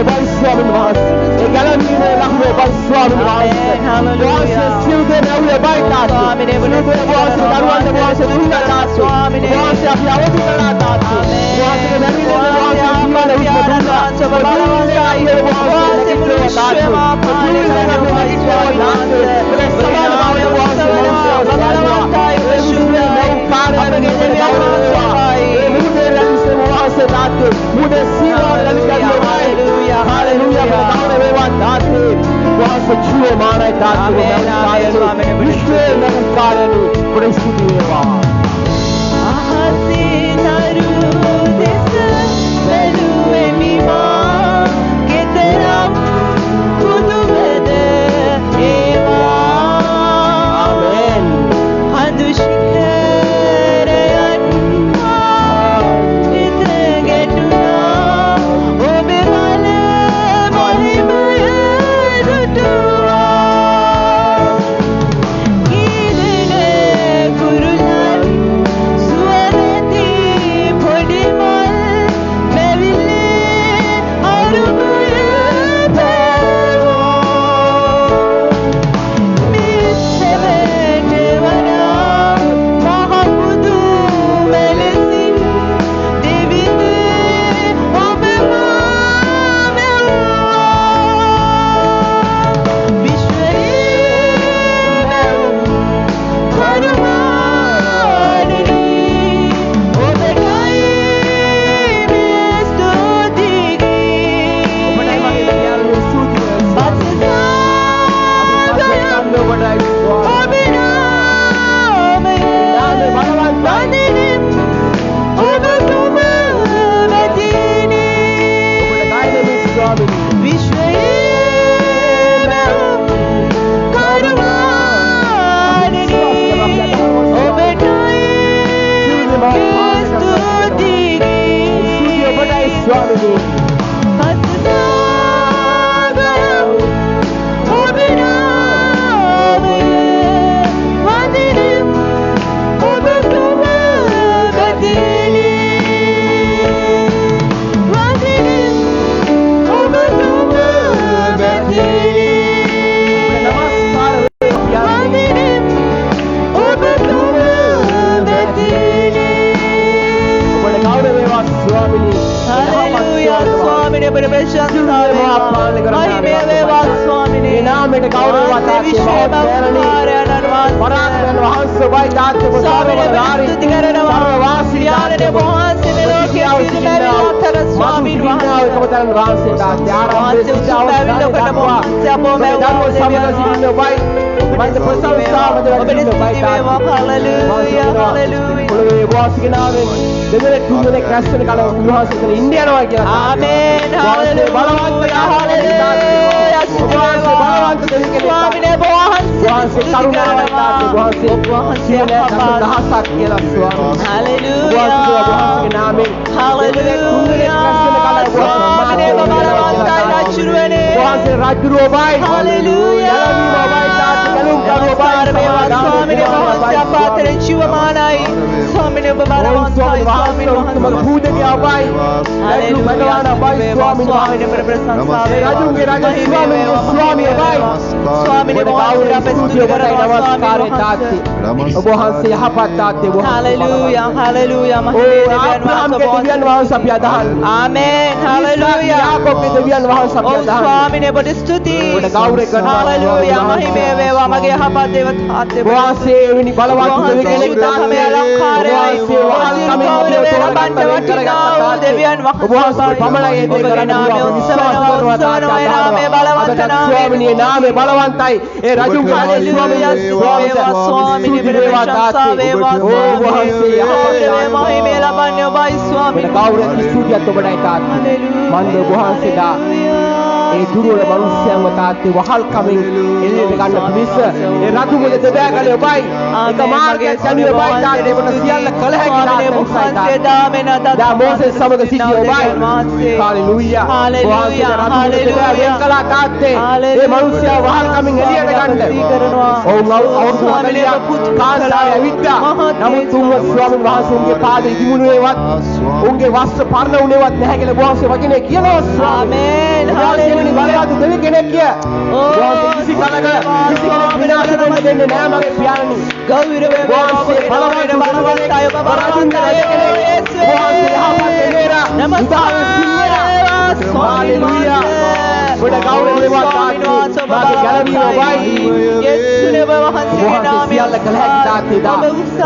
ඔබයි ස්වාමීන් වහන්සේ. ඒ ගැලවීමේ ලක්ෂණය ඔබයි ස්වාමීන් වහන්සේ. වහන්සේ සියලු දේ නැවුවේ ඔබයි තාත්තේ. සියලු දේ වහන්සේ දරුවන්ට වහන්සේ දුන්නා තාත්තේ. වහන්සේ අපි අවදි කළා තාත්තේ. වහන්සේ නැවිලේ වහන්සේ ජීවන හිස්ම දුන්නා. ඔබ ආයේ වහන්සේ විශ්වමා පාලනය කරනවා ඊශ්වරයන්ගේ සමාන භාවය වහන්සේ බලවන්තයි විශ්වමේ කාර්යයේ දෙවියන්වහන්සේයි. මුදේ ලැබෙන වහන්සේ තාත්තේ. මුදේ සීලවල ලැබෙනවා. Hallelujah. Hallelujah. ගෞරව වේවා තාත්තේ. වහන්සේ ජීවමානයි තාත්තේ. ආමේන්. විශ්වයේ කාර්යයේ ප්‍රතිස්තුති වේවා. ඒ දුර්වල මනුස්සයන්ව තාත්තේ වහල් කමින් එළියට ගන්න පිණිස ඒ රතු මුල දෙබෑගලේ ඔබයි එක මාර්ගයක් යන්නේ ඔබයි තාත්තේ ඔබට සියල්ල කළ හැකි තාත්තේ දා මෝසෙස් සමග සිටිය ඔබයි හාලෙලූයා හාලෙලූයා හාලෙලූයා වෙන් කළා තාත්තේ මේ මනුස්සයා වහල් කමින් එළියට ගන්න ඔවුන් අවුරුදු 40ක් කාන්තාරේ ඇවිත්තා නමුත් තුන්ව ස්වාමීන් වහන්සේගේ පාද ඉදිමුණුවේවත් උන්ගේ වස්ත්‍ර පරණ උනේවත් නැහැ කියලා වහන්සේ වචනේ කියනවා ආමේන් හාලෙලූයා බලවත් දෙවි කෙනෙක් කිය කිසි කෙනෙක් විනාශ වෙන්න දෙන්නේ නැහැ මගේ පියාණනි ගෞරවය වහන්සේ බලවත් අය බබරාදුන් යේසුස් වහන්සේ යහපත් දෙනේරා නමස්කාර හාලෙලූයා වඩ ගෞරවයවත් තාත්තේ මාගේ ගැලවීම ඔබයි යේසුනේ වහන්සේගේ නාමයෙන් සියල්ල කළ හැකි තාත්තේ දා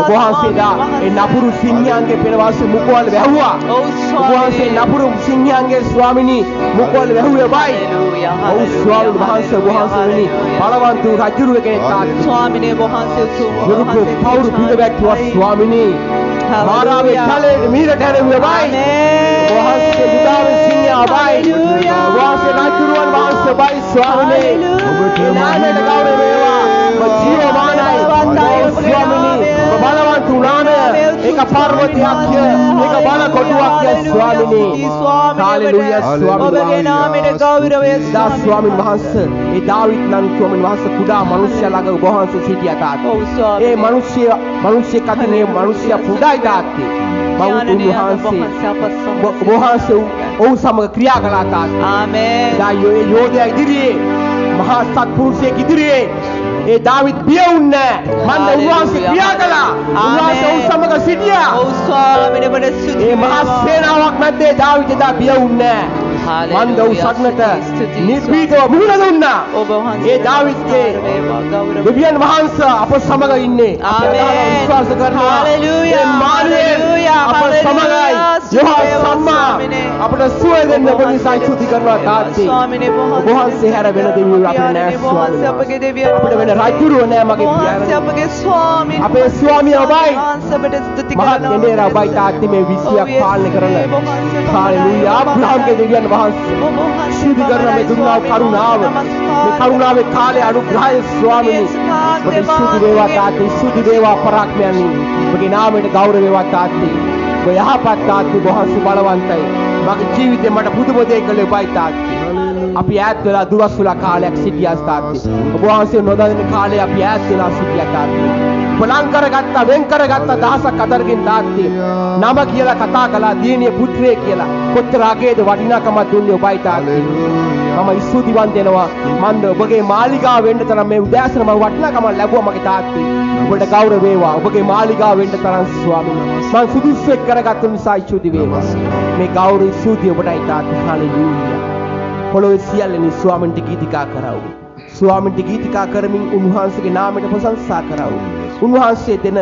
වහන්සේ දා ඒ නපුරු සිංහයන්ගේ පෙරවාසේ මුකවල වැහුවා වහන්සේ නපුරු සිංහයන්ගේ ස්වාමිනී මුකවල වැහුවේ ඔබයි ඔව් ස්වාමීන් වහන්සේ වහන්සේනි බලවන්ත වූ රජුරුව කෙනෙක් තාත්තේ ස්වාමිනේ වහන්සේ උතුම් වහන්සේ පෞරු පිළිවෙත්ව ස්වාමිනී මාරාවේ කලේ මීරට හැරෙන්නේ ඔබයි වහන්සේ බුදාවේ සිංහය ඔබයි වහන්සේ රජුරුවන් වහන්සේ ඔබයි ස්වාමිනේ ඔබේ නාමයට ගෞරව වේවා ජීවමානයි ස්වාමිනේ බලවන්ත වූ නාමය ඒක පර්වතයක් ඒක බල කොටුවක් ස්වාමිනේ හාලෙලූයා ස්වාමීන් ඔබගේ නාමයට ගෞරවය දා ස්වාමීන් වහන්සේ ඒ දාවිත් නම් ස්වාමීන් වහන්සේ කුඩා මිනිසයා ළඟ ඔබ වහන්සේ සිටියා තාත්තේ ඔව් ස්වාමී ඒ මිනිසිය කතිනේ මිනිසයා පුඩායි තාත්තේ වහන්සේ ඔව් සමග ක්‍රියා කළා තාත්තේ ආමේන් දා යෝධයා ඉදිරියේ මහා සත්පුරුෂයෙක් ඉදිරියේ ඒ දාවිත් බිය වුණේ මන්ද උන්වහන්සේ ක්‍රියා කළා උන්වහන්සේ ඔව් සමග සිටියා ඔව් ස්වාමීන් වහන්සේ ඒ මහා සේනාවක් මැද්දේ දාවිත් එදා බිය වුණේ මන්ද ඔව් සක්නට නිර්භීතව මුහුණ දුන්නා ඔබ වහන්සේ ඒ දාවිත්ගේ දෙවියන් වහන්සේ අප සමග ඉන්නේ ආමේන් විශ්වාස කරනවා හාලෙලූයා හාලෙලූයා අප සමගයි යෝහස් සම්මා අපට සුවය දෙන්න ඔබ නිසා ස්තුති කරනවා තාත්තේ ස්වාමීනේ ඔබ වහන්සේ හැර වෙන දෙවියෝ අපේ නෑ ස්වාමීන් අපගේ දෙවියන් අපිට වෙන රජුරුව නෑ මගේ පියාණන් අපගේ ස්වාමීන් අපේ ස්වාමියා ඔබයි අපට ස්තුති කරනවා මහත් දෙනේරා ඔබයි තාත්තේ මේ විශ්වයක් පාලනය කරන හාලෙලූයා අබ්‍රහම්ගේ දෙවියන් ස්තුති කරන මේ දුන්නා කරුණාව මේ කරුණාවේ කාලේ අනුග්‍රහය ස්වාමීනි ඔබට ස්තුති වේවා තාත්තේ ස්තුති වේවා පරාක්‍රමයන් ඔබගේ නාමයට ගෞරව වේවා තාත්තේ ඔබ යහපත් තාත්තේ වහන්සේ බලවන්තයි මගේ ජීවිතේ මට පුදුම දෙයක් කළේ ඔබයි තාත්තේ අපි ඈත් වෙලා දුරස් වෙලා කාලයක් සිටියා තාත්තේ ඔබ වහන්සේ නොදන්න කාලේ අපි ඈත් වෙලා සිටියා තාත්තේ බලං කරගත්තා වෙන් කරගත්තා දහසක් අතරකින් තාත්තේ නම කියලා කතා කළා දිනේ පුත්‍රය කියලා කොච්චර ආගේද වටිනාකමක් දුන්නේ ඔබයි තාත්තේ මම ස්තුතිවන්ත වෙනවා මන්ද ඔබගේ මාලිගාව වෙන්න තරම් මේ උදෑසන මම වටිනාකමක් ලැබුවා මගේ තාත්තේ ඔබට ගෞරව වේවා ඔබගේ මාලිගාව වෙන්න තරම් ස්වාමීනි මම සුදුසුෙක් කරගත්තු නිසා ස්තුති වේවා මේ ගෞරව ස්තුතිය ඔබටයි තාත්තේ හාලෙලූයා පොළොවේ සියල්ලනි ස්වාමීන්ට ගීතිකා කරව් ස්වාමීන්ට ගීතිකා කරමින් උන්වහන්සේගේ නාමයට ප්‍රශංසා කරව් උන්වහන්සේ දෙන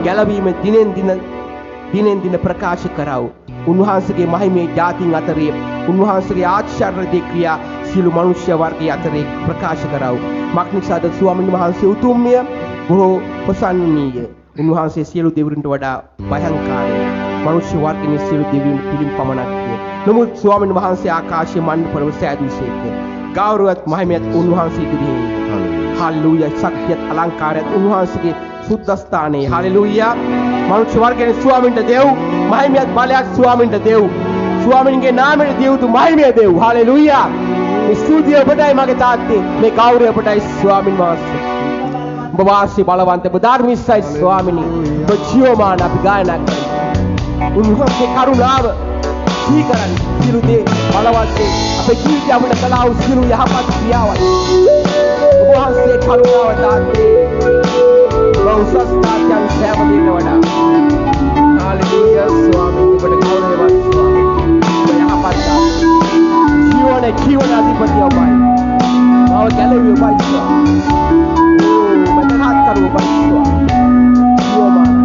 ගැලවීම දිනෙන් දින ප්‍රකාශ කරව් උන්වහන්සේගේ මහිමේ ජාතින් අතරේ උන්වහන්සේගේ ආශ්චර්ය ක්‍රියා සියලු මනුෂ්‍ය වර්ගයේ අතරේ ප්‍රකාශ කරව් මක්නිසාද ස්වාමීන් වහන්සේ උතුම්ය බොහෝ ප්‍රසන්නනීය උන්වහන්සේ සියලු දෙවියන්ට වඩා භයංකාරයි මනුෂ්‍ය වර්ගයේ සියලු දෙවියන් පිළිම් පමණක්ය නමුත් ස්වාමීන් වහන්සේ ආකාශයේ මණ්ඩපවල සෑදුසේක ගෞරවත් මහිමයත් උන්වහන්සේ ඉදිරියේ හාලෙලූයා ශක්තියත් අලංකාරයත් උන්වහන්සේගේ සුද්ධස්ථානයේ හාලෙලූයා මනුෂ්‍ය වර්ගයේ ස්වාමීන්ට දෙව් මහිමයත් බලයත් ස්වාමීන්ට දෙව් ස්වාමීන්ගේ නාමයෙන් දෙව්තු මහිමය දෙව් හාලෙලූයා මේ ස්තුතිය ඔබටයි මගේ තාත්තේ මේ ගෞරවය ඔබටයි ස්වාමීන් වහන්සේ ඔබ වාසී බලවන්ත ඔබ ධර්මිස්සයි ස්වාමීනි ඔබ ජීවමාන අපි ගායනා කරමු උන්වහන්සේ කරුණාව සීකරන් සියලු දේ බලවත්ේ අපේ ජීවිතය අපිට කළා වූ සියලු යහපත් ක්‍රියාවන් ඔබ වහන්සේ කරුණාව තාත්තේ උසස් තාත්තයන් සෑම දෙයකට වඩා හාලෙලූයා ස්වාමීනි ඔබට ගෞරවවත් ස්වාමීනි ඔබ යහපත් තාත්තේ ජීවන අධිපති ඔබයි මාව ගැලවී ඔබයි ස්වාමීනි ඔබ මතහත් කරු ඔබයි ස්වාමීනි ජීවමානයි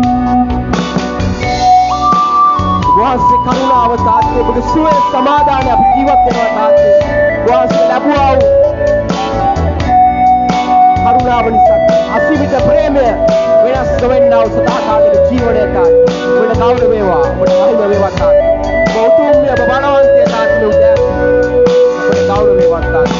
වහන්සේ කරුණාව තාත්තේ ඔබගේ සුවය සමාදානය අපි ජීවත් වෙනවා තාත්තේ වහන්සේ ලැබුවා වූ කරුණාව නිසා අසීමිත ප්‍රේමය වෙනස් නොවෙන්නා වූ සදාකාලික ජීවනය තාත්තේ ඔබට ගෞරව වේවා ඔබට මහිම වේවා තාත්තේ ඔබ උතුම්ය ඔබ බලවන්තය තාත්තේ උදෑසන ඔබට ගෞරව වේවා තාත්තේ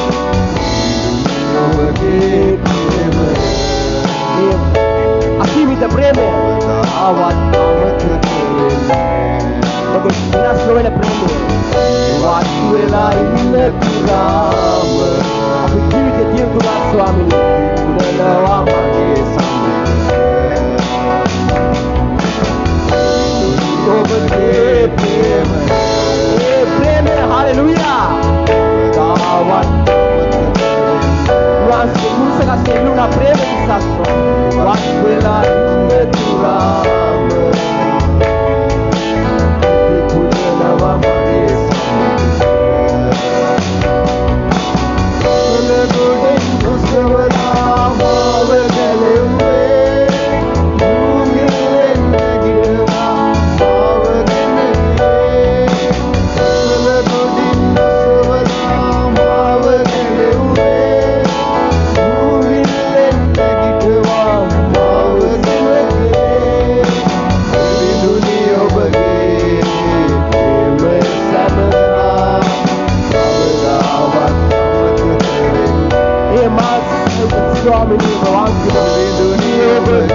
ස්වාමීනි වහන්සේ දුනිය ඔබගේ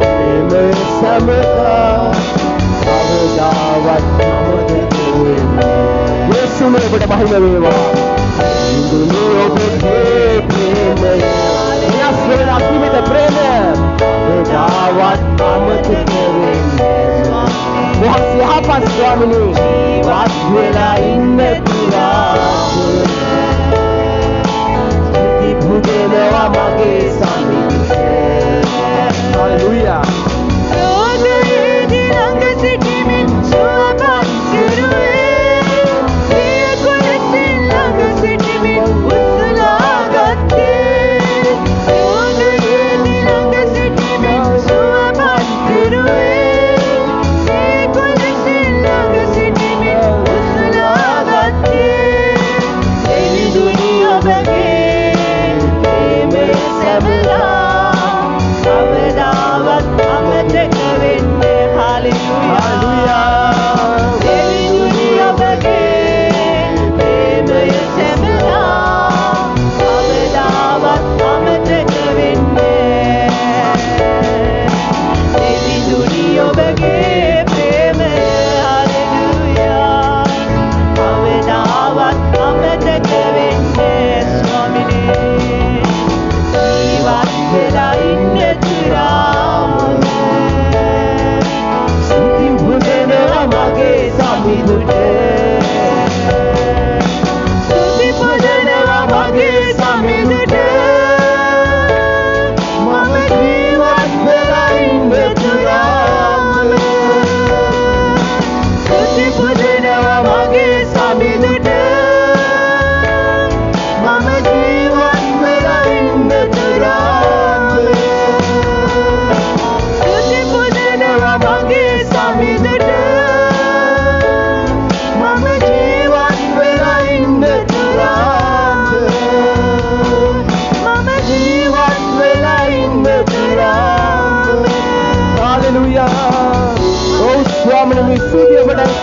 ප්‍රේමය සමගා අවදාවත් අමතක වෙන්නේ යේසුනේ ඔබට මහිම වේවා දුනිය ඔබගේ ප්‍රේමය යස්වල අසීමිත ප්‍රේමය අවදාවත් අමතක වෙන්නේ වහන්සේ අපස් ස්වාමීනි වත් වෙලා ඉන්න පුරා මගේ සමිතේ හalleluya රෝදයේ දිනඟ සිටිමින් සුවපත් කෙරුවේ සිය කුලසින් ළඟ සිටිමින් උත්සලාගත්තේ රෝදයේ දිනඟ සිටිමින් සුවපත් කෙරුවේ සිය කුලසින් ළඟ සිටිමින් උත්සලාගත්තේ එවි දුනිය ඔබගේ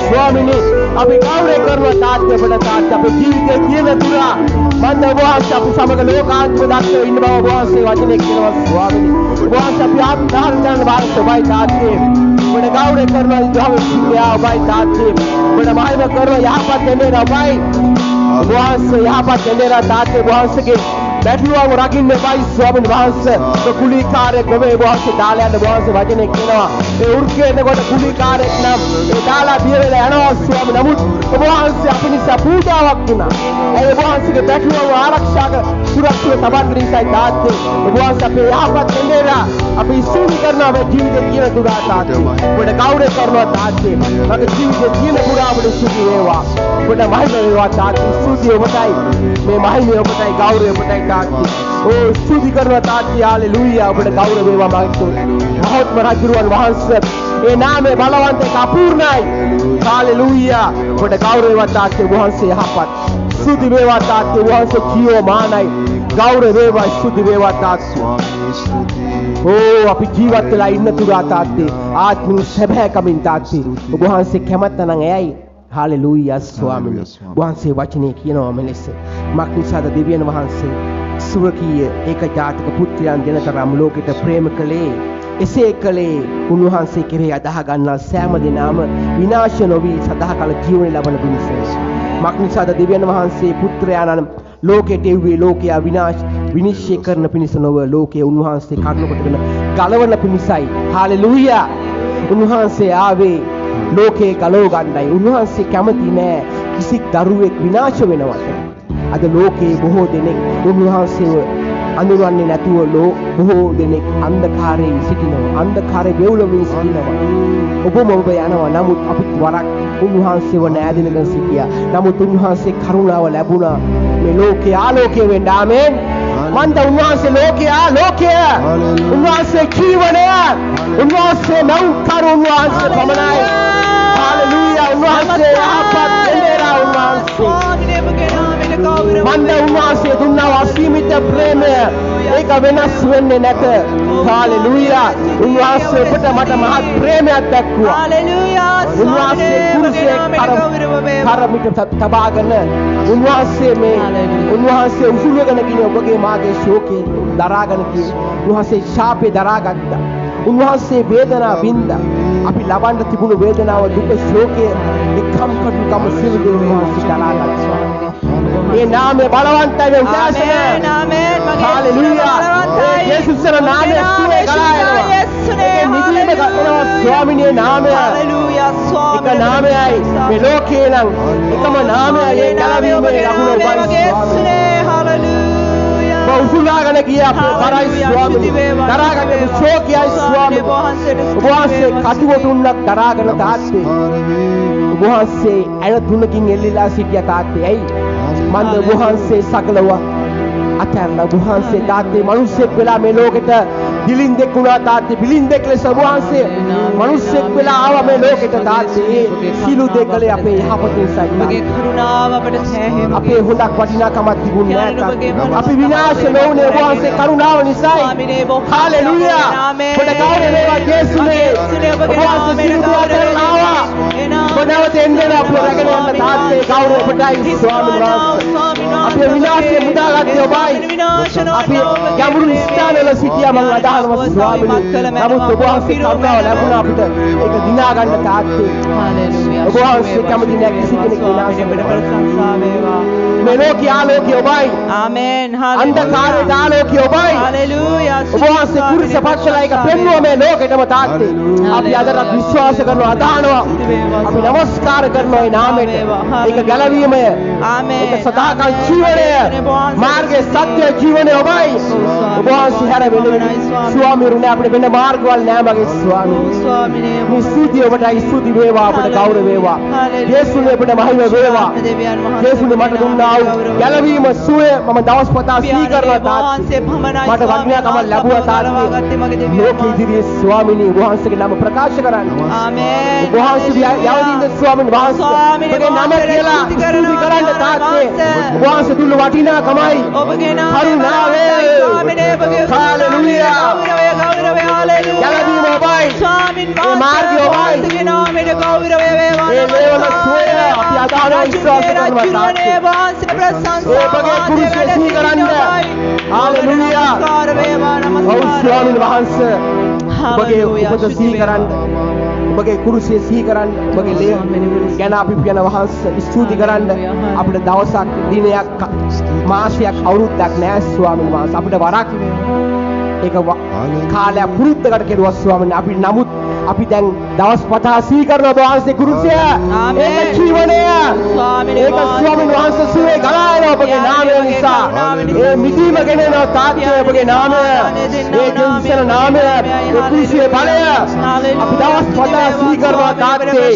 ස්වාමීනි අපි ගෞරව කරනවා තාත්‍ය අපට තාත්‍ය අපේ ජීවිතයේ තියෙන දුරා මන්ද වහන්සේ අපි සමග ලෝකාන්තික දක්ෂව ඉන්න බව වහන්සේ වචනේ කියනවා ස්වාමීනි වහන්සේ අපි ආත්මදාන කරන වාරේ ඔබයි තාත්‍ය ඔබට ගෞරව කරනවා ඉදහම සිද්ධා ඔබයි තාත්‍ය ඔබට මහිම කරනවා යහපත් දෙන්නේ ඔබයි වහන්සේ යහපත් දෙන්නේ තාත්‍ය වහන්සේගේ බැටළුවව රකින්න එපයි ස්වාමීන් වහන්සේ කුලීකාරයෙක් නෙවෙයි වහන්සේ දාලා යන වහන්සේ වචනේ කියනවා ඒ උර්ගේනකොට කුලීකාරයෙක් නම් ඒ දාලා බිය වෙලා යනවා ස්වාමීන් නමුත් ඔබ වහන්සේ අපි නිසා පූජාවක් වුණා ඒ වහන්සේගේ බැටළුවව ආරක්ෂා කර සුරක්ෂිත තබන්න නිසායි තාත්තේ ඔබ වහන්සේ අපේ යහපත් දෙන්නා අපි ස්තුති කරනවා මේ ජීවිතේ කියන දුරා තාත්තේ ඔබට ගෞරව කරනවා තාත්තේ මගේ ජීවිතේ කියන පුරා ඔබට ස්තුති වේවා ඔබට මහිම වේවා තාත්තේ ස්තුති ඔබටයි මේ මහිම ඔබටයි ගෞරවය ඔබටයි ओ स्तुति करना ताती हालेलुया ඔබට ගෞරව වේවා මාග්තුනි මහත්ම රජුරුවන් වහන්සේ ඒ නාමයේ බලවන්ත කපූර්ණයි हालेलुया ඔබට ගෞරව වේවා තාත්තේ වහන්සේ යහපත් स्तुति වේවා තාත්තේ වහන්සේ ජීවමානයි ගෞරව වේවා स्तुति වේවා තාත්තේ ඕ අපි ජීවත් වෙලා ඉන්න තුරා තාත්තේ ආත්මික සැබෑකමින් තාත්තේ ඔබ වහන්සේ කැමැත්ත නම් එයයි हालेलुया ස්වාමීනි වහන්සේ වචනේ කියනවා මෙලෙස මක්නිසාද දෙවියන් වහන්සේ සුරකීය ඒක ජාතක පුත්‍රයන් දෙනතරම් ලෝකෙට ප්‍රේම කළේ එසේ කළේ උන්වහන්සේ කෙරෙහි අදහ ගන්නා සෑම දිනම විනාශ නොවි සදාකල ජීවන ලබන පිණිස මක්නිසාද දෙවියන් වහන්සේ පුත්‍රයාණන් ලෝකෙට එව්වේ ලෝකයා විනිශ්චය කරන පිණිස නොව ලෝකයේ උන්වහන්සේ කරුණ කොටගෙන ගලවන පිණිසයි हालेलुया උන්වහන්සේ ආවේ ලෝකේ ගලව ගන්නයි උන්වහන්සේ කැමති නෑ කිසි දරුවෙක් විනාශ වෙනවට අද ලෝකේ බොහෝ දෙනෙක් උන්වහන්සේව අඳුරන්නේ නැතුව බොහෝ දෙනෙක් අන්ධකාරයේ සිටිනවා අන්ධකාරයේ වෙවුලමින් සිටිනවා ඔබම ඔබ යනවා නමුත් අපිත් වරක් උන්වහන්සේව නෑදෙනකන් සිටියා නමුත් උන්වහන්සේ කරුණාව ලැබුණා මේ ලෝකේ ආලෝකය වෙන්න ආමෙන් මන්ද උන්වහන්සේ ලෝකය උන්වහන්සේ ජීවනය උන්වහන්සේ නෞකර උන්වහන්සේ පමණයි हालेलुया උන්වහන්සේ යහපත් දෙන්නා උන්වහන්සේ මන්ද උන්වහන්සේ දුන්නා අසීමිත ප්‍රේමය ඒක ඒක වෙනස් වෙන්නේ නැත. හාලෙලූයා. උන්වහන්සේ ඔබට මට මහත් ප්‍රේමයක් දක්වුවා. හාලෙලූයා. උන්වහන්සේ කුරුසේ කරමිට තබාගෙන උන්වහන්සේ උන්වහන්සේ උසුලගෙන ගිහින් ඔබගේ මාගේ ශෝකේ දරාගෙන ගියේ. උන්වහන්සේ ශාපේ දරාගත්තා. උන්වහන්සේ වේදනාව වින්දා. අපි ලබන්න තිබුණු වේදනාව දුක ශෝකය නිකම් කටුකම සිළු දේ උන්වහන්සේ දරාගත්තා. ඒ නාමය බලවන්තයි වේ උදාසන. ආමේන්. හාලෙලූයා. යේසුස්ගේ නාමය සුවේ ගලායනවා. යේසුනේ නිදීම ගන්නවා ස්වාමිනේ නාමය. හාලෙලූයා. ස්වාමී එක නාමයයි මේ ලෝකේ නම් එකම නාමයයි ඒ ගැලවීමේ ලකුණ ඔබයි. යේසුනේ හාලෙලූයා. බෞසුලාගෙන ගිය අපේ බරයි ස්වාමී. දරාගන්න ශෝකයයි ස්වාමී. ඔබවහන්සේ කටුවටුන්නක් දරාගෙන තාත්තේ. ඔබවහන්සේ ඇය තුනකින් එල්ලීලා සිටිය තාත්තේ. ඇයි? මන්ද ඔබවහන්සේ සකලව අතැරලා ඔබවහන්සේ තාත්තේ මිනිස්සෙක් වෙලා මේ ලෝකෙට දිලින්දෙක් වුණා තාත්තේ. බිලින්දෙක් ලෙස ඔබවහන්සේ මිනිස්සෙක් වෙලා ආවා මේ ලෝකෙට තාත්තේ. සිළු දෙකලේ අපේ යහපතින් සයි. ඔබගේ කරුණාව අපට සෑහෙන. අපේ හොඳක් වටිනාකමක් තිබුණේ නැහැ. අපි විනාශ නොවුනේ ඔබවහන්සේ කරුණාව නිසායි. හාලෙලූයා. ඔබට ගෞරවය වේවා යේසුනේ. ඔබවහන්සේ සිළු දෙකලේ ආවා. ඔබනවත එන්නේ අපේ රැගෙන යන තාත්තේ ගෞරවය ඔබටයි ස්වාමීන් වහන්සේ. අපේ විනාශය මුදාගත්තේ ඔබයි. අපි යමුණු ස්ථානවල සිටියා මම අදහනවා ස්වාමීනි. නමුත් ඔබවහන්සේ කරුණාව ලැබුණා අපිට. ඒක දිනා ගන්න තාත්තේ. හාලෙලූයා. ඔබවහන්සේ කැමති නැහැ කිසි කෙනෙක් විනාශ වෙන්න. ප්‍රශංසා වේවා. මේ ලෝකයේ ආලෝකය ඔබයි. ආමේන්. අන්ධකාරයේ ආලෝකය ඔබයි. හාලෙලූයා. ඔබවහන්සේ කුරුස පත්කලා එක පෙන්වුවා මේ ලෝකෙටම තාත්තේ. අපි අදට විශ්වාස කරනවා අදහනවා. අපි නමස්කාර කරනවා ඒ නාමයට. ඒක ගැලවීමය. ආමේන්. ඒක සදාකල් ජීවනය. මාර්ගයේ සත්‍ය ජීවනය ඔබයි. ඔබවහන්සේ හැර වෙන ස්වාමීරුනේ අපිට වෙන මාර්ගවල නෑ මගේ ස්වාමී. ස්වාමිනේ මේ ස්තුතිය ඔබටයි ස්තුති වේවා අපට ගෞරව වේවා. යේසුනේ ඔබට මහිම වේවා. යේසුනේ මට දුන්නා වූ ගැලවීම සුවය මම දවස් පතා සිහි කරනවා තාත්තේ. මට වටිනාකම ලැබුවා තාත්තේ. ලෝක ඉදිරියේ ස්වාමිනී වහන්සේගේ නම ප්‍රකාශ කරන්න. ආමේන්. වහන්සේ යවදින්න ස්වාමීන් වහන්සේ. ඔබගේ නම කියලා ස්තුති කරන්න තාත්තේ. වහන්සේ දුන්න වටිනාකමයි. ඔබගේ කරුණාවේ. ස්වාමිනේ ඔබගේ හාලෙලූයා. ගෞරවය හාලෙලූයා. ගැලවීම ඔබයි. ස්වාමින් මේ මාර්ගය ඔබයි. වහන්සේගේ නාමයට ගෞරවය වේවා. ඒ ලේවල සුවය අපි අදාළ විශ්වාස කරනවා තාත්තේ. වහන්සේ ප්‍රශංසා ඔබගේ කුරුසේ සිහි කරන්න. හාලෙලූයා. නමස්කාර වේවා. ඔව් නමස්කාර ස්වාමීන් වහන්සේ. ඔබගේ උපත සිහි කරන්න. ඔබගේ කුරුසිය සිහි කරන්න. ඔබගේ ලේ ගැන අපි කියන වහන්සේ ස්තුති කරන්න. අපිට දවසක් දිනයක් මාසයක් අවුරුද්දක් නෑ ස්වාමීන් වහන්සේ. අපිට වරක් ඒක කාලයක් පුරුද්දකට කෙරුවා ස්වාමීන් වහන්සේ. අපි නමුත් අපි දැන් දවස් පතා සිහි කරන ඔබ වහන්සේ කුරුසිය. ඒක ජීවනය. ඒක ස්වාමීන් වහන්සේ සුවේ ගලායන ඔබගේ නාමය නිසා. ඒ මිදීම ගෙනෙන තාත්තේ ඔබගේ නාමය. ඒ දෙවියන් නාමය. ඒ කුරුසියේ බලය. අපි දවස් පතා සිහි කරනවා තාත්තේ.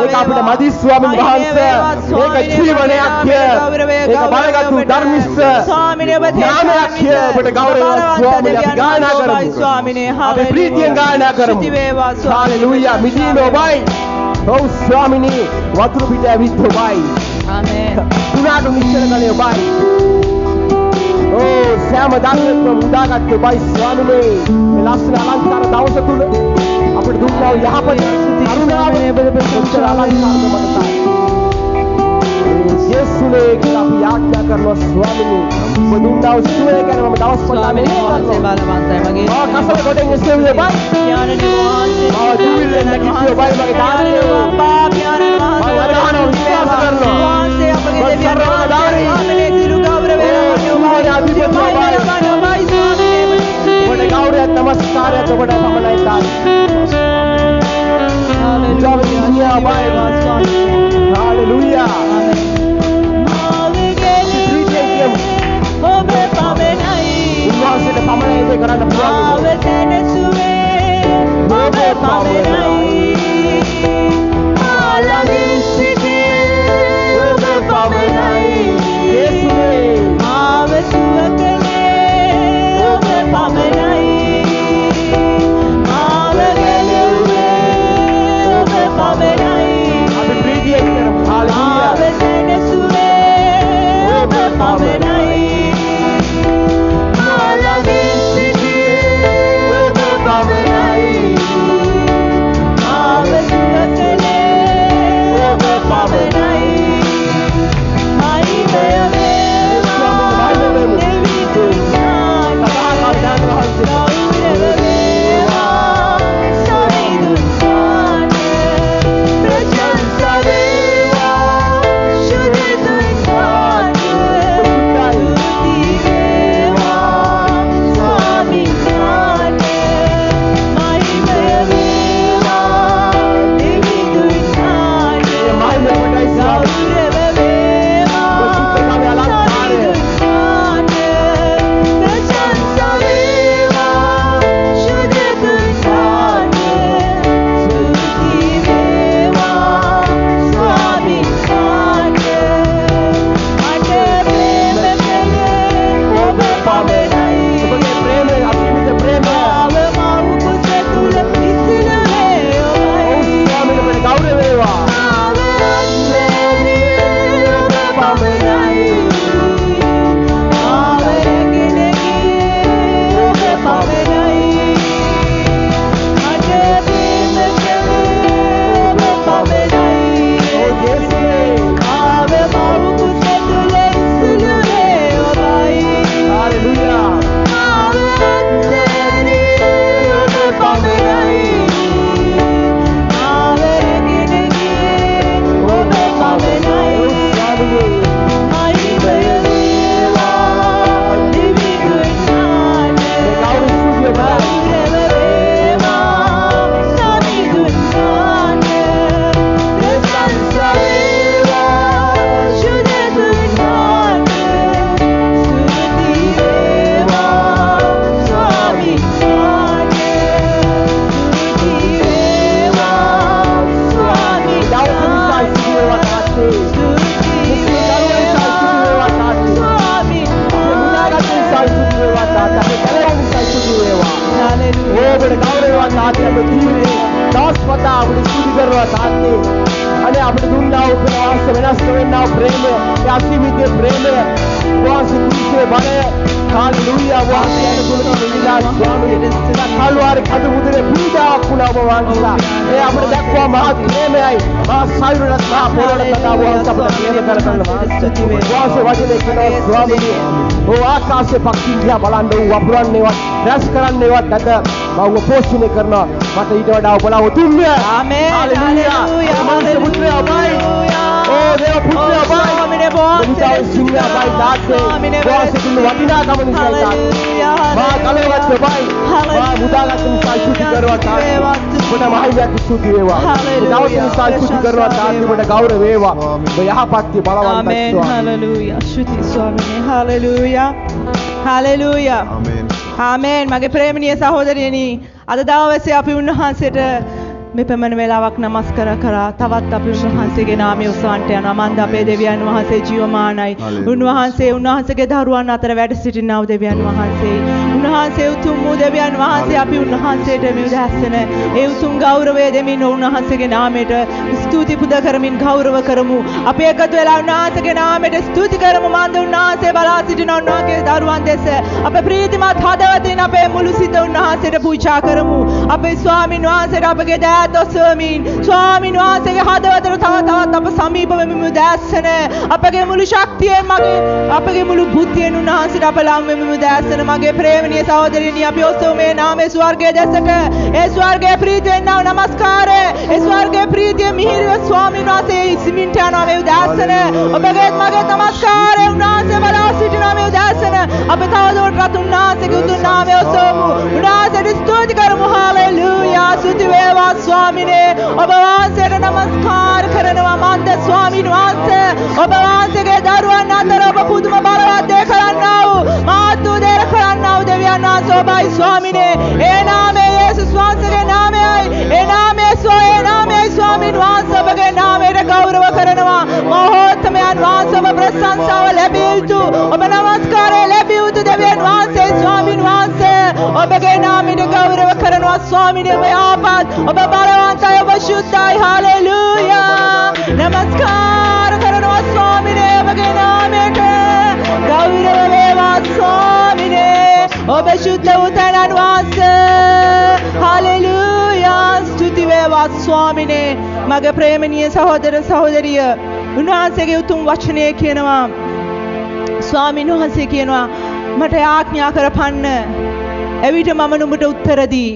ඒක අපිට මදි ස්වාමීන් වහන්සේ. ඒක ජීවනයක්. ඒක බලගත්තු ධර්මිස්ස. නාමයක් ඔබට ගෞරවය ස්වාමීන් අපි ගායනා කරමු. අපි ප්‍රීතියෙන් ගායනා කරමු. හාලෙලූයා. මිදීම ඔබයි. ඔව් ස්වාමිනී වතුර පිට ඇවිත් ඔබයි. ආමේන්. පුරාට මිශ්‍ර කලේ ඔබයි. ඕ සෑම දායකත්වම මුදාගත් ඔබයි ස්වාමිනේ. මේ ලස්සන අලංකාර දවස තුල අපිට දුන්නා යහපත් කරුණාව ප්‍රශංසා අලංකාරව මතයි. යේසුනේ කියලා අපි යාඥා කරනවා ස්වාමිනේ. ඔබ දුන්නා සුවය ගැන මම දවස් පොළා මේ වහන්සේ බලවන්තයි මගේ. කසල කොටෙන් ඉස්සෙල්ලා ඔබයි. ඥානනි වහන්සේ. දුවිල්ලෙන් නැගිටි ඔබයි මගේ දාන්නේ. පාප ඥානනි වහන්සේ. වහන්සේ විශ්වාස කරනවා. වහන්සේ අපගේ දෙවියන් වහන්සේ. ආමේන්. සිරු ගෞරවය ඔබට ගෞරවයක් නමස්කාරයක් ඔබට පමණයි තාත්තේ. හාලෙලූයා. හාලෙලූයා. ඔබ පමණයි. උන්වහන්සේට පමණයි ඒක කරන්න පුළුවන්. ඔබ පමණයි. වූ ප්‍රවාස වෙනස් වෙන්නා වූ ප්‍රේමය, ඒ අසීමිත ප්‍රේමය, වහන්සේ කුරුසේ බලය, හාලෙලූයා වහන්සේ අනුගුණ නිවිලා ස්වාමීනි. කල්වාරි කඳු මුදුනේ පීඩාවක් වුණා ඔබ වහන්සේලා. ඒ අපිට දක්වා මහත් ප්‍රේමයයි, මහත් සයුරට මහා පොළොවට තදා වහන්සේ අපිට ප්‍රේම කරනවා. වහන්සේ වචනේ කියනවා ස්වාමීනි. ඔව් ආකාශයේ පක්ෂී දිහා බලන්න වූ වපුරන්නේවත් රැස් කරන්නේවත් නැත. මම පෝෂණය කරනවා. මට ඊට වඩා ඔබලා උතුම්ය. ආමේන්. හාලෙලූයා. මනුෂ්‍ය පුත්‍රය ඔබයි. ඕ දේව පුත්‍රය ඔබයි. ස්වාමීනි මුදිතාව සිංහය ඔබයි තාත්තේ. වහන්සේ දුන්න වටිනාකම නිසා තාත්තේ. මා කලවත් ඔබයි. මා මුදාගත් නිසා ස්තුති කරනවා තාත්තේ. ඔබට මහිමයක් ස්තුති වේවා. දවස් නිසා ස්තුති කරනවා තාත්තේ. ඔබට ගෞරව වේවා. ඔබ යහපත්ති බලවන්තයි. ආමේන්. හalleluya. ශුති ස්වාමීනි. හalleluya. හalleluya. ආමේන්. ආමේන්. මගේ ප්‍රේමණීය සහෝදරියනි, අද දවසේ අපි උන්වහන්සේට මෙපමණ වෙලාවක් නමස්කාර කරා. තවත් අපි උන්වහන්සේගේ නාමය උසවන්ට යනවා. මන්ද අපේ දෙවියන් වහන්සේ ජීවමානයි. උන්වහන්සේගේ දරුවන් අතර වැඩ සිටිනා වූ දෙවියන් වහන්සේ. උන්වහන්සේ උතුම් වූ දෙවියන් වහන්සේ අපි උන්වහන්සේට මේ උදැසන ඒ උතුම් ගෞරවය දෙමින් උන්වහන්සේගේ නාමයට ස්තුති පුද කරමින් ගෞරව කරමු. අපි එකතු වෙලා උන්වහන්සේගේ නාමයට ස්තුති කරමු. මන්ද උන්වහන්සේ බලා සිටින උන්වහන්සේගේ දරුවන් දෙස අප ප්‍රීතිමත් හදවතින් අපේ මුළු සිත උන්වහන්සේට පූජා කරමු. අපේ ස්වාමීන් වහන්සේට අපගේ දොස්වමින් ස්වාමීන් වහන්සේගේ හදවතට තවත් අප සමීප වෙමු. දැස්සන අපගේ මුළු ශක්තියෙන් අපගේ මුළු බුද්ධියෙන් උන්වහන්සේට අප ලං වෙමු. දැස්සන මගේ ප්‍රේමණීය සහෝදරියනි, අපි ඔස්සෝ මේ නාමයේ ස්වර්ගයේ දෙසට ඒ ස්වර්ගයේ ප්‍රීතියෙන් නව නමස්කාරය, ඒ ස්වර්ගයේ ප්‍රීතිය මිහිරව ස්වාමීන් වහන්සේ ඉස්මින්ට යනවා. මේ දැස්සන ඔබගේ මගේ නමස්කාරය උන්වහන්සේ බලා සිටිනවා. මේ දැස්සන අපි තවදුරටත් උන්වහන්සේගේ උතුම් නාමය ඔස්සෝමු. උන්වහන්සේට ස්තුති කරමු. හalleluya. ස්තුති වේවා ස්වාමිනේ. ඔබ වහන්සේට නමස්කාර කරනවා. මන්ද ස්වාමීන් වහන්සේ ඔබ වහන්සේගේ දරුවන් අතර ඔබ පුදුම බලවත් දේ කරන්නා වූ මහත් වූ දේ කරන්නා වූ දෙවියන් වහන්සේ ඔබයි ස්වාමිනේ. ඒ නාමය යේසුස් වහන්සේගේ නාමයයි. ඒ නාමය ස්වාමීන් වහන්සේ ඔබගේ නාමයට ගෞරව කරනවා. මහෝත්තමයන් වහන්සේ ඔබ ප්‍රශංසාව ලැබිය යුතු, ඔබ නමස්කාරය ලැබිය යුතු දෙවියන් වහන්සේ ස්වාමීන් වහන්සේ ඔබගේ නාමයට ගෞරව කරනවා. ස්වාමිනේ ඔබ යහපත්, ඔබ බලවන්තයි, ඔබ ශුද්ධයි. හalleluya. නමස්කාර කරනවා ස්වාමිනේ ඔබගේ නාමයට. ගෞරව වේවා ස්වාමිනේ. ඔබ ශුද්ධ වූ තැනන් වහන්සේ. හalleluya. ස්තුති වේවා ස්වාමිනේ. මගේ ප්‍රේමණීය සහෝදර සහෝදරිය, උන්වහන්සේගේ උතුම් වචනය කියනවා. ස්වාමීන් වහන්සේ කියනවා මට ආඥා කරපන්න. එවිට මම නුඹට උත්තර දී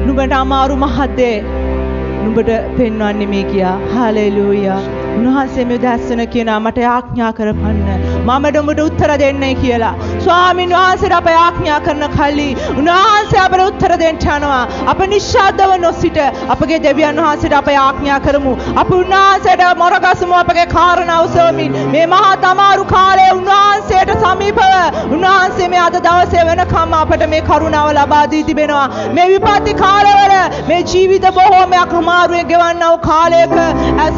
නුඹට අමාරු මහත්දේ නුඹට පෙන්වන්නේ මේ කියා. හalleluya. උන්වහන්සේ මේ දැස්සන කියනවා මට ආඥා කරපන්න. මම නුඹට උත්තර දෙන්නේ කියලා. ස්වාමීන් වහන්සේට අප ආඥා කරන කල්ලි උන්වහන්සේ අපට උත්තර දෙන්න යනවා. අප නිශ්ශබ්දව නොසිට අපගේ දෙවියන් වහන්සේට අප ආඥා කරමු. අප උන්වහන්සේට මොරගසමු. අපගේ කාරණා උසවමින් මේ මහා අමාරු කාලයේ උන්වහන්සේට සමීපව උන්වහන්සේ මේ අද දවසේ වෙනකම් අපට මේ කරුණාව ලබා දී තිබෙනවා. මේ විපත්ති කාලවල මේ ජීවිත බොහෝමයක් අමාරුවෙන් ගෙවන්නා වූ කාලයක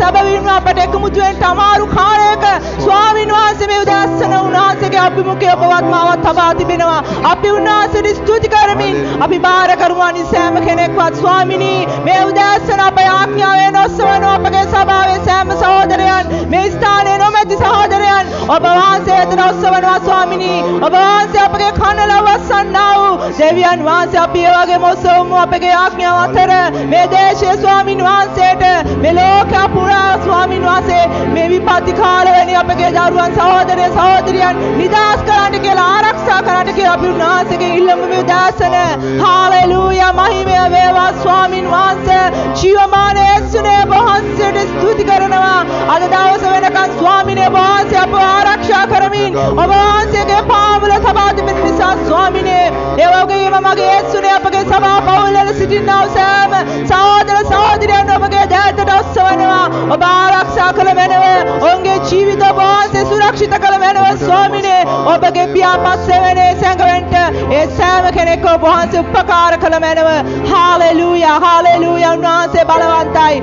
සැබවින්ම අපට එකමුතු වෙන්න අමාරු කාලයක ස්වාමීන් වහන්සේ මේ උදැසන උන්වහන්සේගේ අභිමුඛය ඔබවත් මාවත් තබා තිබෙනවා. අපි උන්වහන්සේට ස්තුති කරමින් අපි බාර කරමු. අනිසෑම කෙනෙක්වත් ස්වාමිනී මේ උදැසන අපේ ආඥාවෙන් ඔස්සවන අපගේ සභාවේ සෑම සහෝදරයන්, මේ ස්ථානයේ නොමැති සහෝදරයන් ඔබ වහන්සේ වෙත ඔස්සවනවා. ස්වාමිනී ඔබ වහන්සේ අපගේ කන ලවස්සන්නා වූ දෙවියන් වහන්සේ අපි ඒ වගේම ඔස්සවමු. අපගේ ආඥාව අතර මේ දේශයේ ස්වාමින් වහන්සේට මේ ලෝක පුරා ස්වාමින් වහන්සේ මේ විපත්ති කාලවලදී අපගේ දරුවන් සහෝදරයන් නිදහස් කරන්න කියලා, ආරක්ෂා කරන්න කියලා අපි උන්වහන්සේගේ ඉල්ලම මේ දාසන. හalleluya. මහිමය වේවා ස්වාමින් වහන්සේ. ජීවමාන යේසුනේ වහන්සේට ස්තුති කරනවා. අද දවස වෙනකන් ස්වාමිනේ වහන්සේ අපව ආරක්ෂා කරමින් ඔබ වහන්සේගේ පාමුල තබා තිබෙන නිසා ස්වාමිනේ ඒ වගේම මගේ යේසුනේ අපගේ සභා පවුල්වල සිටිනා සෑම සහෝදර සහෝදරයන් ඔබගේ දෑතට ඔස්සවනවා. ඔබ ආරක්ෂා කළ මැනව, ඔවුන්ගේ ජීවිත වහන්සේ සුරක්ෂිත කළ මැනව ස්වාමිනේ. ඔබගේ පියාපත් සෙවනේ සැඟවෙන්ට ඒ සෑම කෙනෙක් ඔබ වහන්සේ උපකාර කළ මැනව. හalleluya. හalleluya. උන්වහන්සේ බලවන්තයි.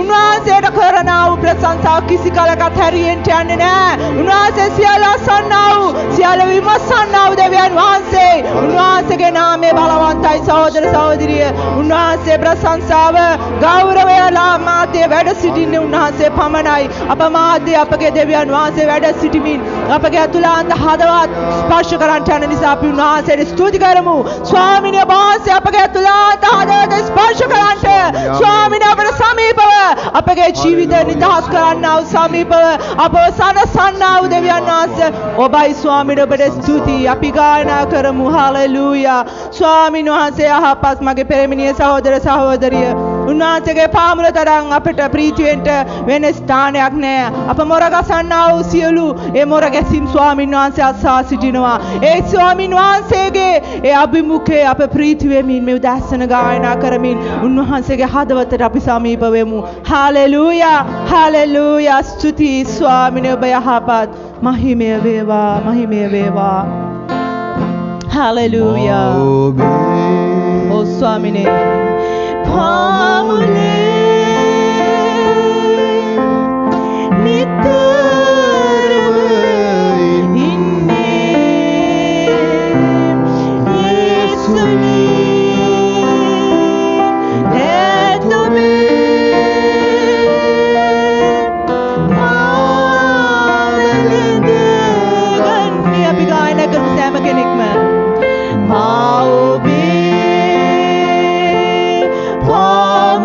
උන්වහන්සේට කරනා වූ ප්‍රශංසා ප්‍රශංසාව කිසි කලකට හැරියෙන්ට යන්නේ නැහැ. උන්වහන්සේ සියල්ල අසන්නා වූ සියල්ල විමසන්නා වූ දෙවියන් වහන්සේ. උන්වහන්සේගේ නාමය බලවන්තයි සහෝදර සහෝදරිය. උන්වහන්සේ ප්‍රශංසාව ගෞරවය මාධ්‍ය වැඩ සිටින්නේ උන්වහන්සේ පමණයි. අප මාධ්‍ය අපගේ දෙවියන් වහන්සේ වැඩ සිටිමින් අපගේ අතුලාන්ත හදවත් ස්පර්ශ කරන්ට යන නිසා අපි උන්වහන්සේට ස්තුති කරමු. ස්වාමීන් වහන්සේ අපගේ අතුලාන්ත හදවත ස්පර්ශ කරන්ට ස්වාමීන් අපට සමීපව අපගේ ජීවිත නිදහස් කරන්නා වූ සමීපව අපව සනසන්නා වූ දෙවියන් වහන්සේ ඔබයි ස්වාමීන් ඔබට ස්තුතියි. අපි ගායනා කරමු. හලෙලූයා. ස්වාමීන් වහන්සේ යහපත් මගේ පෙරමිනිය සහෝදර සහෝදරිය උන්වහන්සේගේ පාමුල තරම් අපට ප්‍රීතියෙන්ට වෙන ස්ථානයක් නැහැ. අප මොර ගසන්නා වූ සියලු ඒ මොර ගැසීම් ස්වාමීන් වහන්සේ අස්සා සිටිනවා. ඒ ස්වාමීන් වහන්සේගේ ඒ අභිමුඛයේ අප ප්‍රීති වෙමින් මේ උදැසන ගායනා කරමින් උන්වහන්සේගේ හදවතට අපි සමීප වෙමු. Hallelujah hallelujah. ස්තුති ස්වාමීන් ඔබ යහපත්. මහිමය වේවා මහිමය වේවා. හාලෙලූයා. ඕ ස්වාමීන් පාමුලේ නිතරම ඉන්නේ යේසුනි දෙතුමේ පාමුලේද ගන්නේ අපි ගායනා කරමු සෑම කෙනෙක්ම. Paul be Paul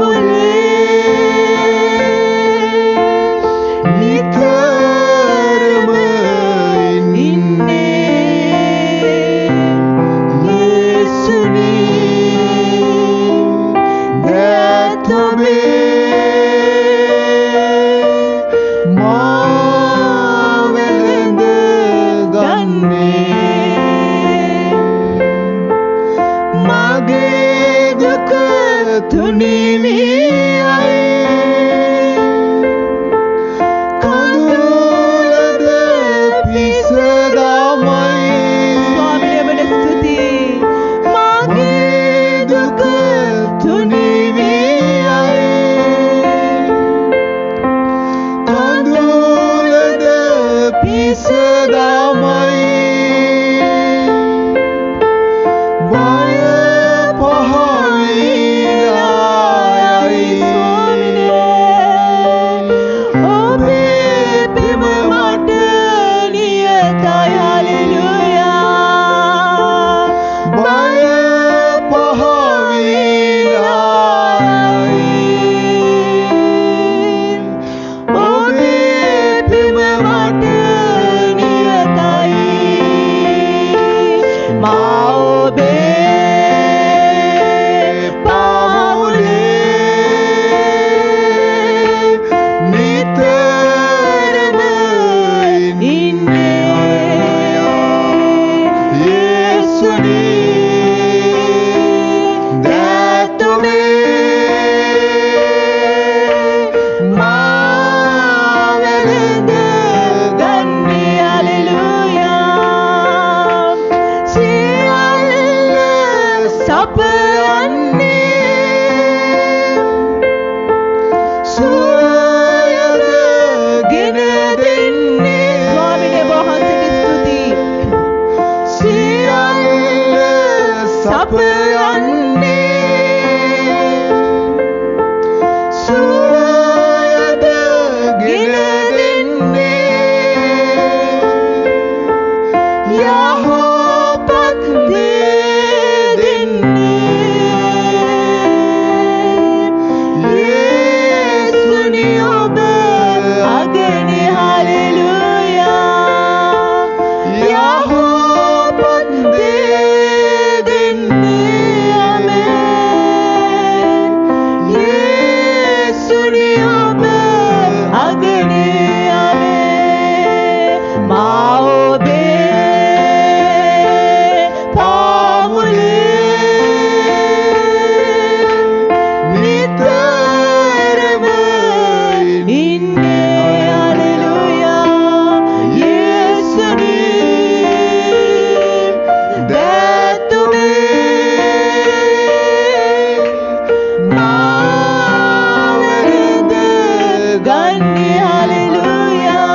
ගන්නේ හලෙලූයා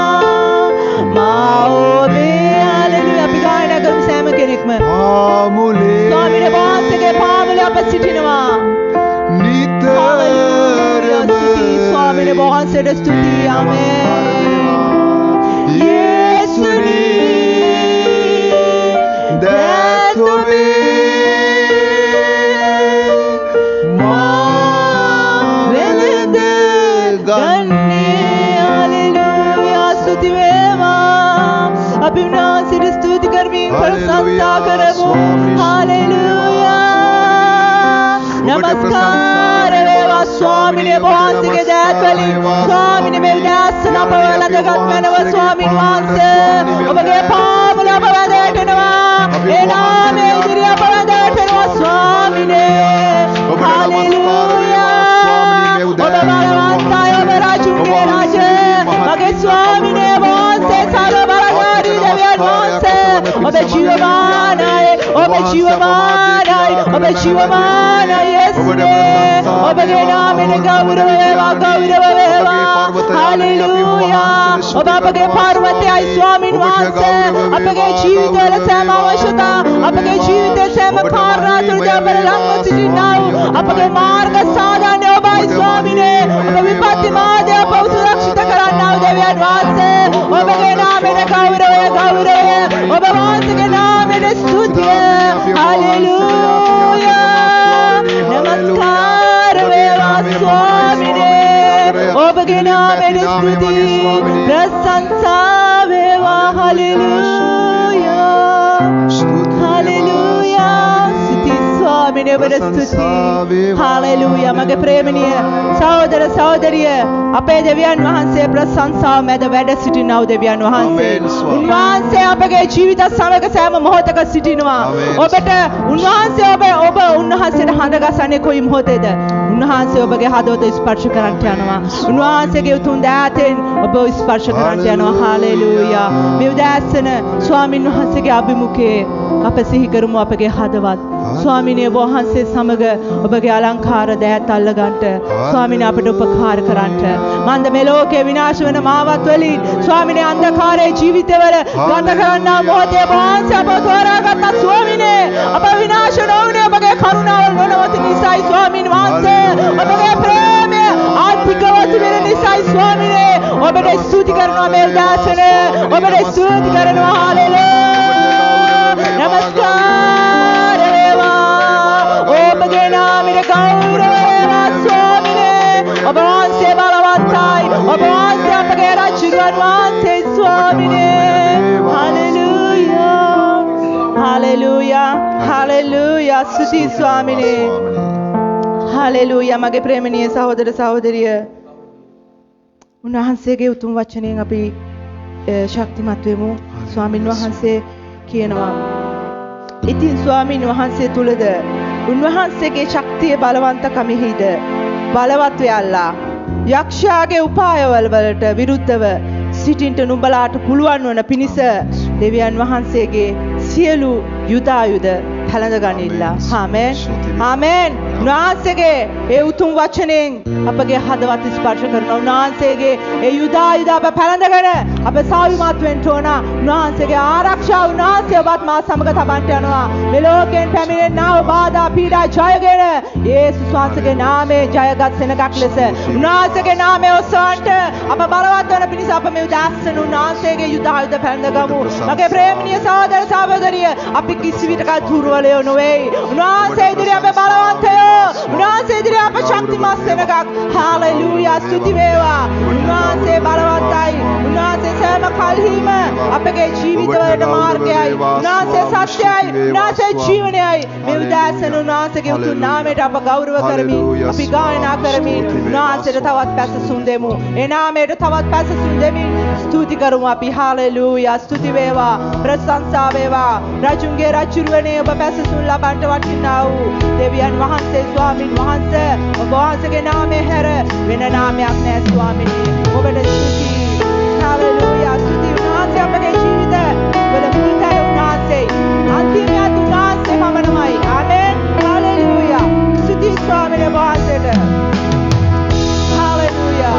මාઓබේ හලෙලූයා අපි ගායනා කරමු සෑම කෙනෙක්ම ස්වාමීන් වහන්සේගේ පාමුලේ අප සිටිනවා නිතරම ස්වාමීන් වහන්සේට ස්තුතියි ආමේන් යේසුනි that අපි උන්වහන්සේට ස්තුති කරමින් ප්‍රශංසා කරමු හලෙලූයා නමස්කාර වේවා ස්වාමීන් වහන්සේගේ දෑත් වලින් ස්වාමීන් මේ උදෑසන අප වැළඳගත් මැනව ස්වාමීන් වහන්සේ ඔබගේ පාමුල අප වැඳටනවා ඒ නාමයේ ඉදිරිය අප වැඳටනවා ස්වාමීන් හලෙලූයා ඔබ බලවන්තයි ඔබ රාජුගේ රාජ මගේ ස්වාමීන් වහන්සේ සර්ව බලධාරී දෙවියන් වහන්සේ ඔබ ජීවමානයි ඔබ ජීවමානයි ඔබ ජීවමානයි යේසුනේ ඔබගේ නාමයෙන් ගෞරව වේවා හලෙලූයා ඔබ අපගේ පර්වතයයි ස්වාමීන් වහන්සේ අපගේ ජීවිතවල සෑම අවශ්‍යතා අපගේ ජීවිතයේ සෑම කාරණා තුළදී අප ළඟ සිටිනා වූ අපගේ මාර්ග සාධාරණ ඔබයි ස්වාමීනේ ඔබ විපත්ති මාදේ අප සුරක්ෂිත කරන්නා වූ දෙවියන් වහන්සේ ඔබගේ නාමයෙන් ගෞරවය ඔබ වහන්සේගේ නාමයෙන් ස්තුතිය හලෙලූයා නමස්කාර වේවා ස්වාමීනේ ඔබගේ නාමයෙන් ස්තුති ප්‍රශංසා වේවා හලෙලූයා හලෙලූයා ස්තුති ස්වාමීනේ ඔබට ස්තුති හලෙලූයා මගේ ප්‍රේමණීය සහෝදර සහෝදරිය අපේ දෙවියන් වහන්සේ ප්‍රශංසාව මැද වැඩ සිටිනා වූ දෙවියන් වහන්සේ උන්වහන්සේ අපගේ ජීවිත සමග සෑම මොහොතක සිටිනවා ඔබට උන්වහන්සේ ඔබ උන්වහන්සේට හඬ ගසන්නේ කොයි මොහොතේද උන්වහන්සේ ඔබගේ හදවත ස්පර්ශ කරන්නට යනවා උන්වහන්සේගේ උතුම් දෑතෙන් ඔබ ස්පර්ශ කරන්නට යනවා හලෙලූයා මේ උදෑසන ස්වාමින් වහන්සේගේ අභිමුඛයේ අප සිහි කරමු අපගේ හදවත් ස්වාමිනේ වහන්සේ සමග ඔබගේ අලංකාර දෑත් අල්ලගන්නට ස්වාමිනේ අපට උපකාර කරන්නට මන්ද මේ ලෝකේ විනාශ වෙන මාවත් වලින් ස්වාමිනේ අන්ධකාරයේ ජීවිතවල ගත කරන්නා මොහොතේ වහන්සේ අප තෝරාගත්තා ස්වාමිනේ අප විනාශ නොවුනේ ඔබගේ කරුණාව නොනවති නිසායි ස්වාමින් වහන්සේ ඔබගේ ප්‍රේමය ආත්මිකව තිබෙන නිසායි ස්වාමිනේ ඔබට ස්තුති කරනවා මේ උදෑසනේ ඔබට ස්තුති කරනවා හලෙලූයා නමස්කාර ඔබගේ නාමයට ගෞරව වේවා ස්වාමීනේ ඔබ වහන්සේ බලවන්තයි ඔබ වහන්සේ අපගේ රජුන් වහන්සේ ස්වාමීනේ හලෙලූයා හලෙලූයා හලෙලූයා ස්තුති ස්වාමීනේ හලෙලූයා මගේ ප්‍රේමණීය සහෝදර සහෝදරිය උන්වහන්සේගේ උතුම් වචනයෙන් අපි ශක්තිමත් වෙමු ස්වාමින් වහන්සේ කියනවා ඉතින් ස්වාමින් වහන්සේ තුලද උන්වහන්සේගේ ශක්තිය බලවන්තකමෙහිද බලවත් වෙයල්ලා යක්ෂයාගේ උපායවල වලට විරුද්ධව සිටින්ට නුඹලාට පුළුවන් වන පිණිස දෙවියන් වහන්සේගේ සියලු යුදායුධ පැළඳ ගනිල්ලා ආමෙන් ආමෙන් උන්වහන්සේගේ ඒ උතුම් වචනයෙන් අපගේ හදවත් ස්පර්ශ කරනවා උන්වහන්සේගේ ඒ යුදායුධ අප පැළඳගෙන අප සාවිමත් වෙන්න ඕන උන්වහන්සේගේ ආරක්ෂාව උන්වහන්සේ ඔබත් මා සමග තබන්නට යනවා මේ ලෝකයෙන් පැමිණෙනා වූ බාධා පීඩා ජයගෙන යේසුස් වහන්සේගේ නාමයේ ජයගත් සෙනගක් ලෙස උන්වහන්සේගේ නාමය ඔසවන්නට අප බලවත් වන පිණිස අප මේ උදාසන උන්වහන්සේගේ යුදායුධ පැළඳගමු මගේ ප්‍රේමණීය සහෝදර සහෝදරිය අපි කිසි විටක දුර්වලයෝ නොවේ උන්වහන්සේ ඉදිරියේ අප බලවන්තයෝ උන්වහන්සේ ඉදිරියේ අප ශක්තිමත් සෙනගක් හalleluya ස්තුති වේවා උන්වහන්සේ බලවත්යි උන්වහන්සේ සෑම කල්හිම අපගේ ජීවිතවලට මාර්ගයයි උන්වහන්සේ සත්‍යයි උන්වහන්සේ ජීවනයයි මේ උදාසන උන්වහන්සේගේ උතුම් නාමයට අප ගෞරව කරමින් අපි ගායනා කරමින් උන්වහන්සේට තවත් පැසසුම් දෙමු ඒ නාමයට තවත් පැසසුම් දෙමින් ස්තුති කරමු අපි හalleluya ස්තුති වේවා ප්‍රශංසා වේවා රජුන්ගේ රජුරුවනේ ඔබ පැසසුම් ලබන්නට වටිනා වූ දෙවියන් වහන්සේ ස්වාමින් වහන්සේ ඔබ වහන්සේගේ නාමය හැර වෙන නාමයක් නැහැ ස්වාමීනි ඔබට ස්තුති හalleluya ස්තුති උන්වහන්සේ අපගේ ජීවිත වල මුල්තැන උන්වහන්සේ අන්තිමයට උන්වහන්සේ පමණමයි ආමෙන් හalleluya ස්තුති ස්වාමීනි වහන්සේට හalleluya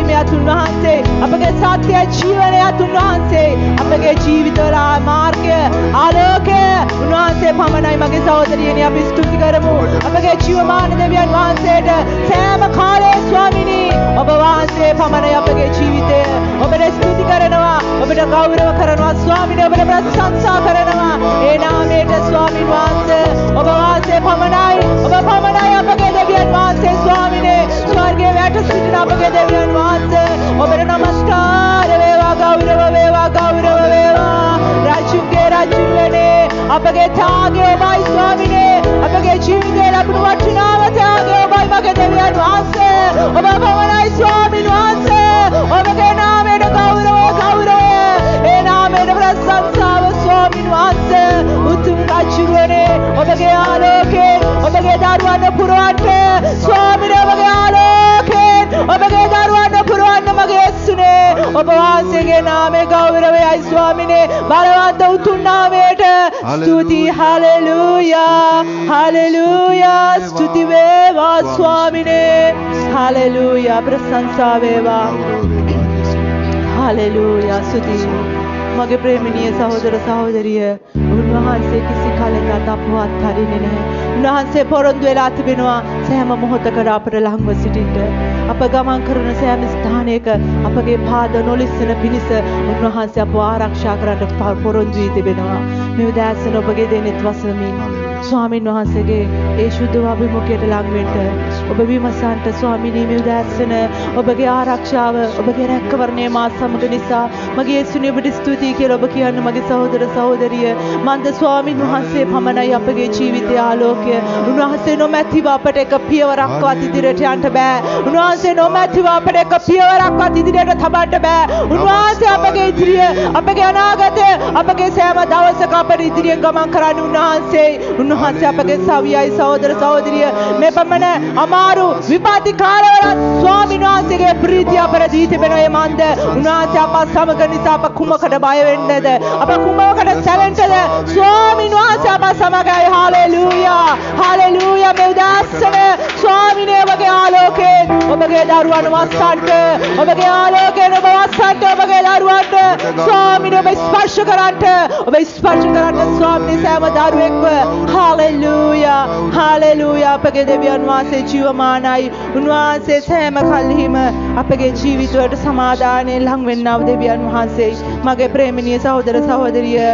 ප්‍රේමයත් උන්වහන්සේ අපගේ සත්‍ය ජීවනයත් උන්වහන්සේ අපගේ ජීවිතවල මාර්ගය ආලෝකය උන්වහන්සේ පමණයි මගේ සහෝදරියනි අපි ස්තුති කරමු අපගේ ජීවමාන දෙවියන් වහන්සේට සෑම කාලේ ස්වාමිනී ඔබ වහන්සේ පමණයි අපගේ ජීවිතය ඔබට ස්තුති කරනවා ඔබට ගෞරව කරනවා ස්වාමිනේ ඔබට ප්‍රශංසා කරනවා ඒ නාමයට ස්වාමින් වහන්සේ ඔබ වහන්සේ පමණයි අපගේ දෙවියන් වහන්සේ ස්වාමිනේ ස්වර්ගයේ වැට සිටින අපගේ දෙවියන් වහන්සේ ඔබට නමස්කාර වේවා ගෞරව වේවා රාජුගේ රාජුවනේ අපගේ ත්‍යාගය ඔබයි ස්වාමිනේ අපගේ ජීවිතේ ලැබුණු වටිනාම ත්‍යාගය ඔබයි මගේ දෙවියන් වහන්සේ ඔබ පමණයි ස්වාමින් වහන්සේ ඔබගේ නාමයට ගෞරවය ඒ නාමයට ප්‍රශංසාව ස්වාමින් වහන්සේ උතුම් රාජුවනේ ඔබගේ ආලෝකයෙන් ඔබගේ දරුවන් පුරවන්න ස්වාමිනේ ඔබගේ ආලෝකයෙන් ඔබගේ දරුවන් පුරවන්න මගේ යේසුනේ ඔබ වහන්සේගේ නාමයේ ගෞරවයයි ස්වාමිනේ බලවන්ත උතුම් නාමයට ස්තුති හalleluya ස්තුති වේවා ස්වාමිනේ හalleluya ප්‍රශංසා වේවා හalleluya ස්තුති මගේ ප්‍රේමණීය සහෝදර සහෝදරිය උන්වහන්සේ කිසි කලකට අපවත් හරින්නේ නැහැ. උන්වහන්සේ පොරොන්දු වෙලා තිබෙනවා සෑම මොහොතකට අපට ළඟව සිටින්න. අප ගමන් කරන සෑම ස්ථානයක අපගේ පාද නොලිස්සන පිණිස උන්වහන්සේ අපව ආරක්ෂා කරන්න පොරොන්දු වී තිබෙනවා. මේ උදෑසන ඔබගේ දෙනෙත් වසමින් ස්වාමින් වහන්සේගේ ඒ ශුද්ධ අභිමුඛයට ලං වෙන්න ඔබ විමසන්ට ස්වාමිනී මේ උදෑසන ඔබගේ ආරක්ෂාව ඔබගේ රැකවරණය මා සමග නිසා මගේ යේසුනේ ඔබට ස්තුතියි කියලා ඔබ කියන්න මගේ සහෝදර සහෝදරිය මන්ද ස්වාමින් වහන්සේ පමණයි අපගේ ජීවිතයේ ආලෝකය උන්වහන්සේ නොමැතිව අපට එක පියවරක්වත් ඉදිරියට යන්න බෑ උන්වහන්සේ නොමැතිව අපට එක පියවරක්වත් ඉදිරියට තබන්න බෑ උන්වහන්සේ අපගේ ඉදිරිය අපගේ අනාගතය අපගේ සෑම දවසක අපට ඉදිරියෙන් ගමන් කරන්න උන්වහන්සේ අපගේ සවියයි සහෝදර සහෝදරිය මේ පමණ අමාරු විපත්ති කාලවලත් ස්වාමීන් වහන්සේගේ ප්‍රීතිය අපට දී තිබෙනවා මන්ද උන්වහන්සේ අප සමග නිසා අප කුමකට බය වෙන්නේද අප කුමකට සැලෙන්නේද ස්වාමීන් වහන්සේ අප සමගයි හalleluya මේ උදෑසන ස්වාමීනේ ඔබගේ ආලෝකයෙන් ඔබගේ දරුවන් වස්සන්ට ඔබගේ ආලෝකයෙන් ඔබ වස්සන්ට ඔබගේ දරුවන්ට ස්වාමීනේ ඔබ ස්පර්ශ කරන්ට ස්වාමීනේ සෑම දරුවෙක්ව හalleluya අපගේ දෙවියන් වහන්සේ ජීවමානයි උන්වහන්සේ සෑම කල්හිම අපගේ ජීවිතවලට සමාදානයෙන් ලං වෙන්නව දෙවියන් වහන්සේ මගේ ප්‍රේමණීය සහෝදර සහෝදරිය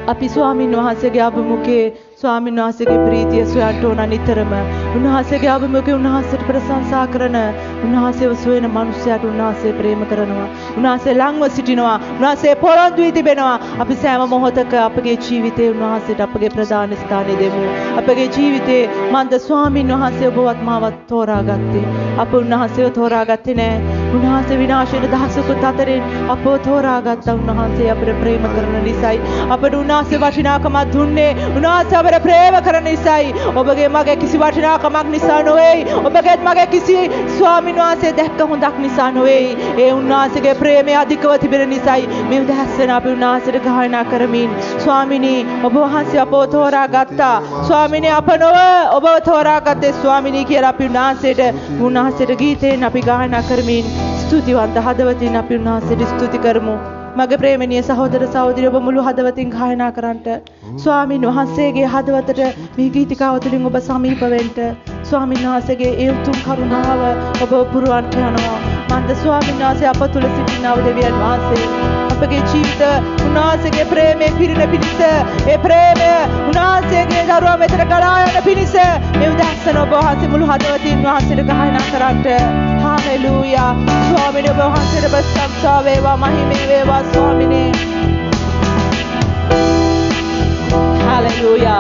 අපි ස්වාමින් වහන්සේගේ අභිමුඛයේ ස්වාමීන් වහන්සේගේ ප්‍රීතිය සොයන්න ඕන නිතරම උන්වහන්සේගේ අභිමුඛයේ උන්වහන්සේට ප්‍රශංසා කරන උන්වහන්සේව සොයන මිනිසයාට උන්වහන්සේ ප්‍රේම කරනවා උන්වහන්සේ ළඟව සිටිනවා උන්වහන්සේ පොරොන්දු වී තිබෙනවා අපි සෑම මොහොතක අපගේ ජීවිතේ උන්වහන්සේට අපගේ ප්‍රධාන ස්ථානය දෙමු අපගේ ජීවිතේ මන්ද ස්වාමීන් වහන්සේ ඔබවත් මාවත් තෝරාගත්තේ අප උන්වහන්සේව තෝරාගත්තේ නැහැ උන්වහන්සේ විනාශයට දහසකුත් අතරින් අපව තෝරාගත්තා උන්වහන්සේ අපට ප්‍රේම කරන නිසායි අපට උන්වහන්සේ වටිනාකමක් දුන්නේ උන්වහන්සේ අපට ප්‍රේම කරන නිසායි ඔබගේ මගේ කිසි වටිනාකමක් නිසා නොවේයි ඔබගේත් මගේ කිසි ස්වාමීන් වහන්සේ දැක්ක හොඳක් නිසා නොවේයි ඒ උන්වහන්සේගේ ප්‍රේමය අධිකව තිබෙන නිසායි මේ උදෑසන අපි උන්වහන්සේට ගායනා කරමින් ස්වාමිනී ඔබ වහන්සේ අපව තෝරාගත්තා ස්වාමිනී අප නොව ඔබව තෝරාගත්තේ ස්වාමිනී කියලා අපි උන්වහන්සේට ගීතයෙන් අපි ගායනා කරමින් ස්තුතිවන්ත හදවතින් අපි උන්වහන්සේට ස්තුති කරමු මගේ ප්‍රේමණීය සහෝදර සහෝදරිය ඔබ මුළු හදවතින් ගායනා කරන්නට ස්වාමීන් වහන්සේගේ හදවතට මේ ගීතිකාව තුළින් ඔබ සමීප වෙන්න ස්වාමීන් වහන්සේගේ ඒ උතුම් කරුණාව ඔබ පුරවන්ට යනවා මන්ද ස්වාමීන් වහන්සේ අප තුළ සිටිනව දෙවියන් වහන්සේ අපගේ ජීවිත උන්වහන්සේගේ ප්‍රේමයේ පිරින පිණිස ඒ ප්‍රේමය උන්වහන්සේගේ දරුවා වෙතට ගලා යන පිණිස මේ උදෑසන ඔබ වහන්සේ මුළු හදවතින් වහන්සේට ගායනා කරන්නට හalleluya ස්වාමීන් වහන්සේට ප්‍රශංසා වේවා මහිමේ වේවා ස්වාමීනේ හalleluya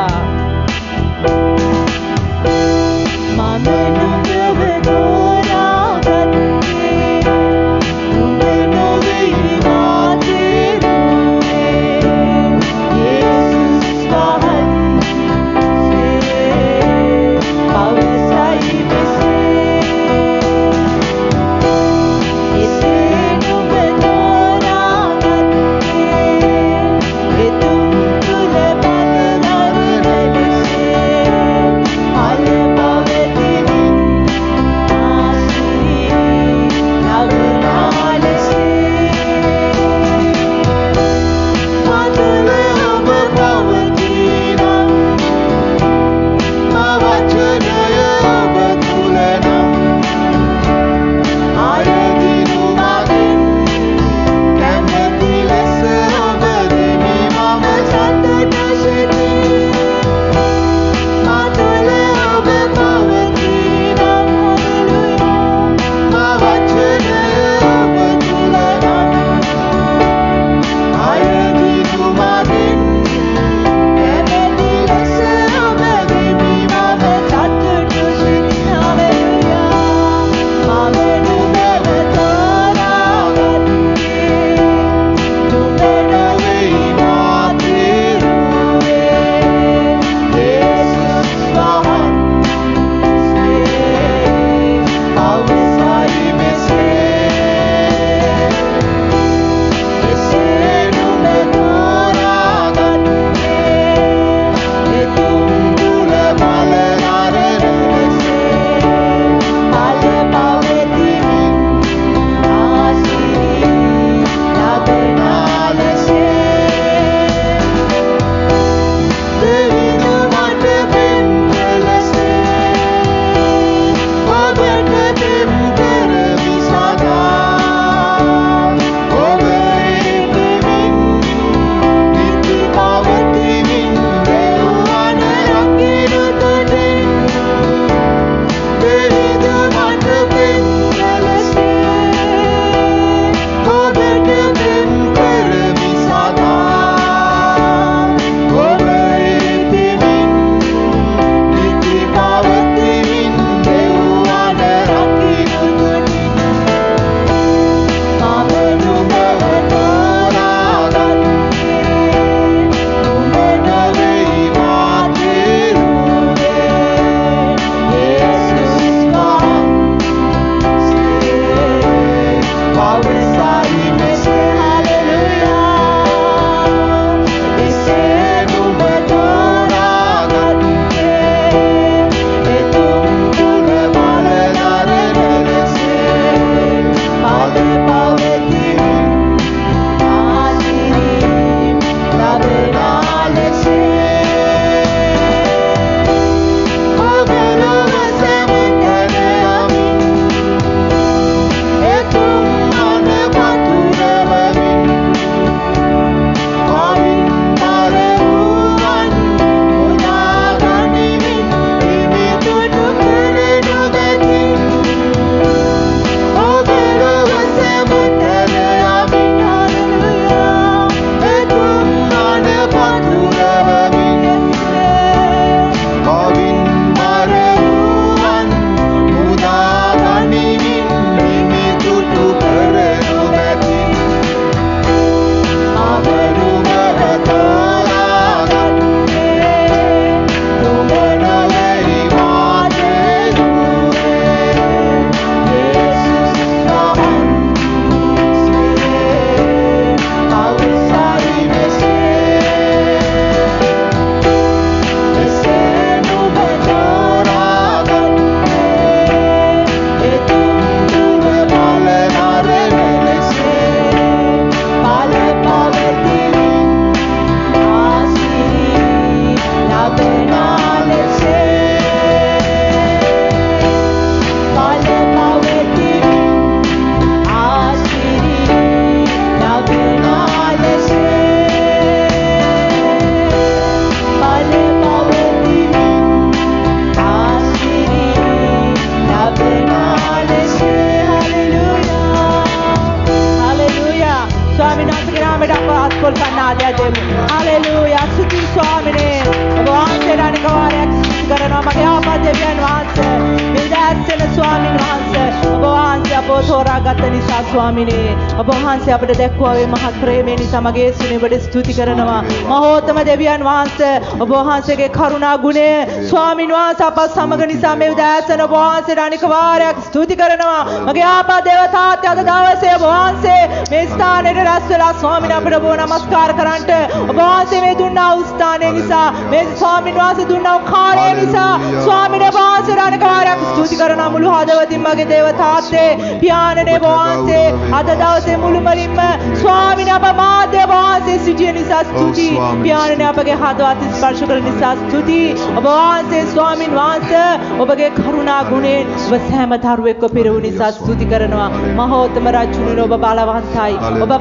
Hallelujah. Suti Swamine. ඔබ වහන්සේට අනික වාරයක් ස්තුති කරනවා මගේ ආපා දෙවියන් වහන්සේ. මේ දැස්සෙන ස්වාමීන් වහන්සේ ඔබ වහන්සේ අපව තෝරාගත්ත නිසා ස්වාමිනේ. ඔබ වහන්සේ අපට දැක්වුවා මේ මහත් ප්‍රේමය නිසා මගේ යේසුනේ ඔබට ස්තුති කරනවා. මහෝත්තම දෙවියන් වහන්සේ ඔබ වහන්සේගේ කරුණා ගුණය ස්වාමීන් වහන්සේ අප සමග නිසා මේ දැස්සෙන ඔබ වහන්සේට අනික වාරයක් ස්තුති කරනවා. මගේ ආපා දේවතාවත්‍ය අද දවසේ ඔබ වහන්සේ මේ ස්ථානයේ රැස් වෙලා ස්වාමීන් අපිට ඔබ නමස්කාර කරන්නට ඔබ වහන්සේ මේ දුන්නා වූ ස්ථානයේ නිසා මේ ස්වාමීන් වහන්සේ දුන්නා වූ කාර්යය නිසා ස්වාමීන් වහන්සේ අනික වාරයක් ස්තුති කරන මුළු හදවතින් මගේ දේවතාවත්‍ය පියාණනේ වහන්සේ අද දවසේ මුළුමනින්ම ස්වාමීන් අප මාධ්‍ය වහන්සේ සිටිය නිසා ස්තුති පියාණනේ අපගේ හදවත ස්පර්ශ කරන නිසා ස්තුති ඔබ වහන්සේ ස්වාමීන් වහන්සේ ඔබගේ කරුණා ගුණයෙන් ඔබ සෑම දරුවෙක්ව පිරුණු නිසා ස්තුති කරනවා මහෝත්තම රජුණන් ඔබ බලවන්තයි ඔබ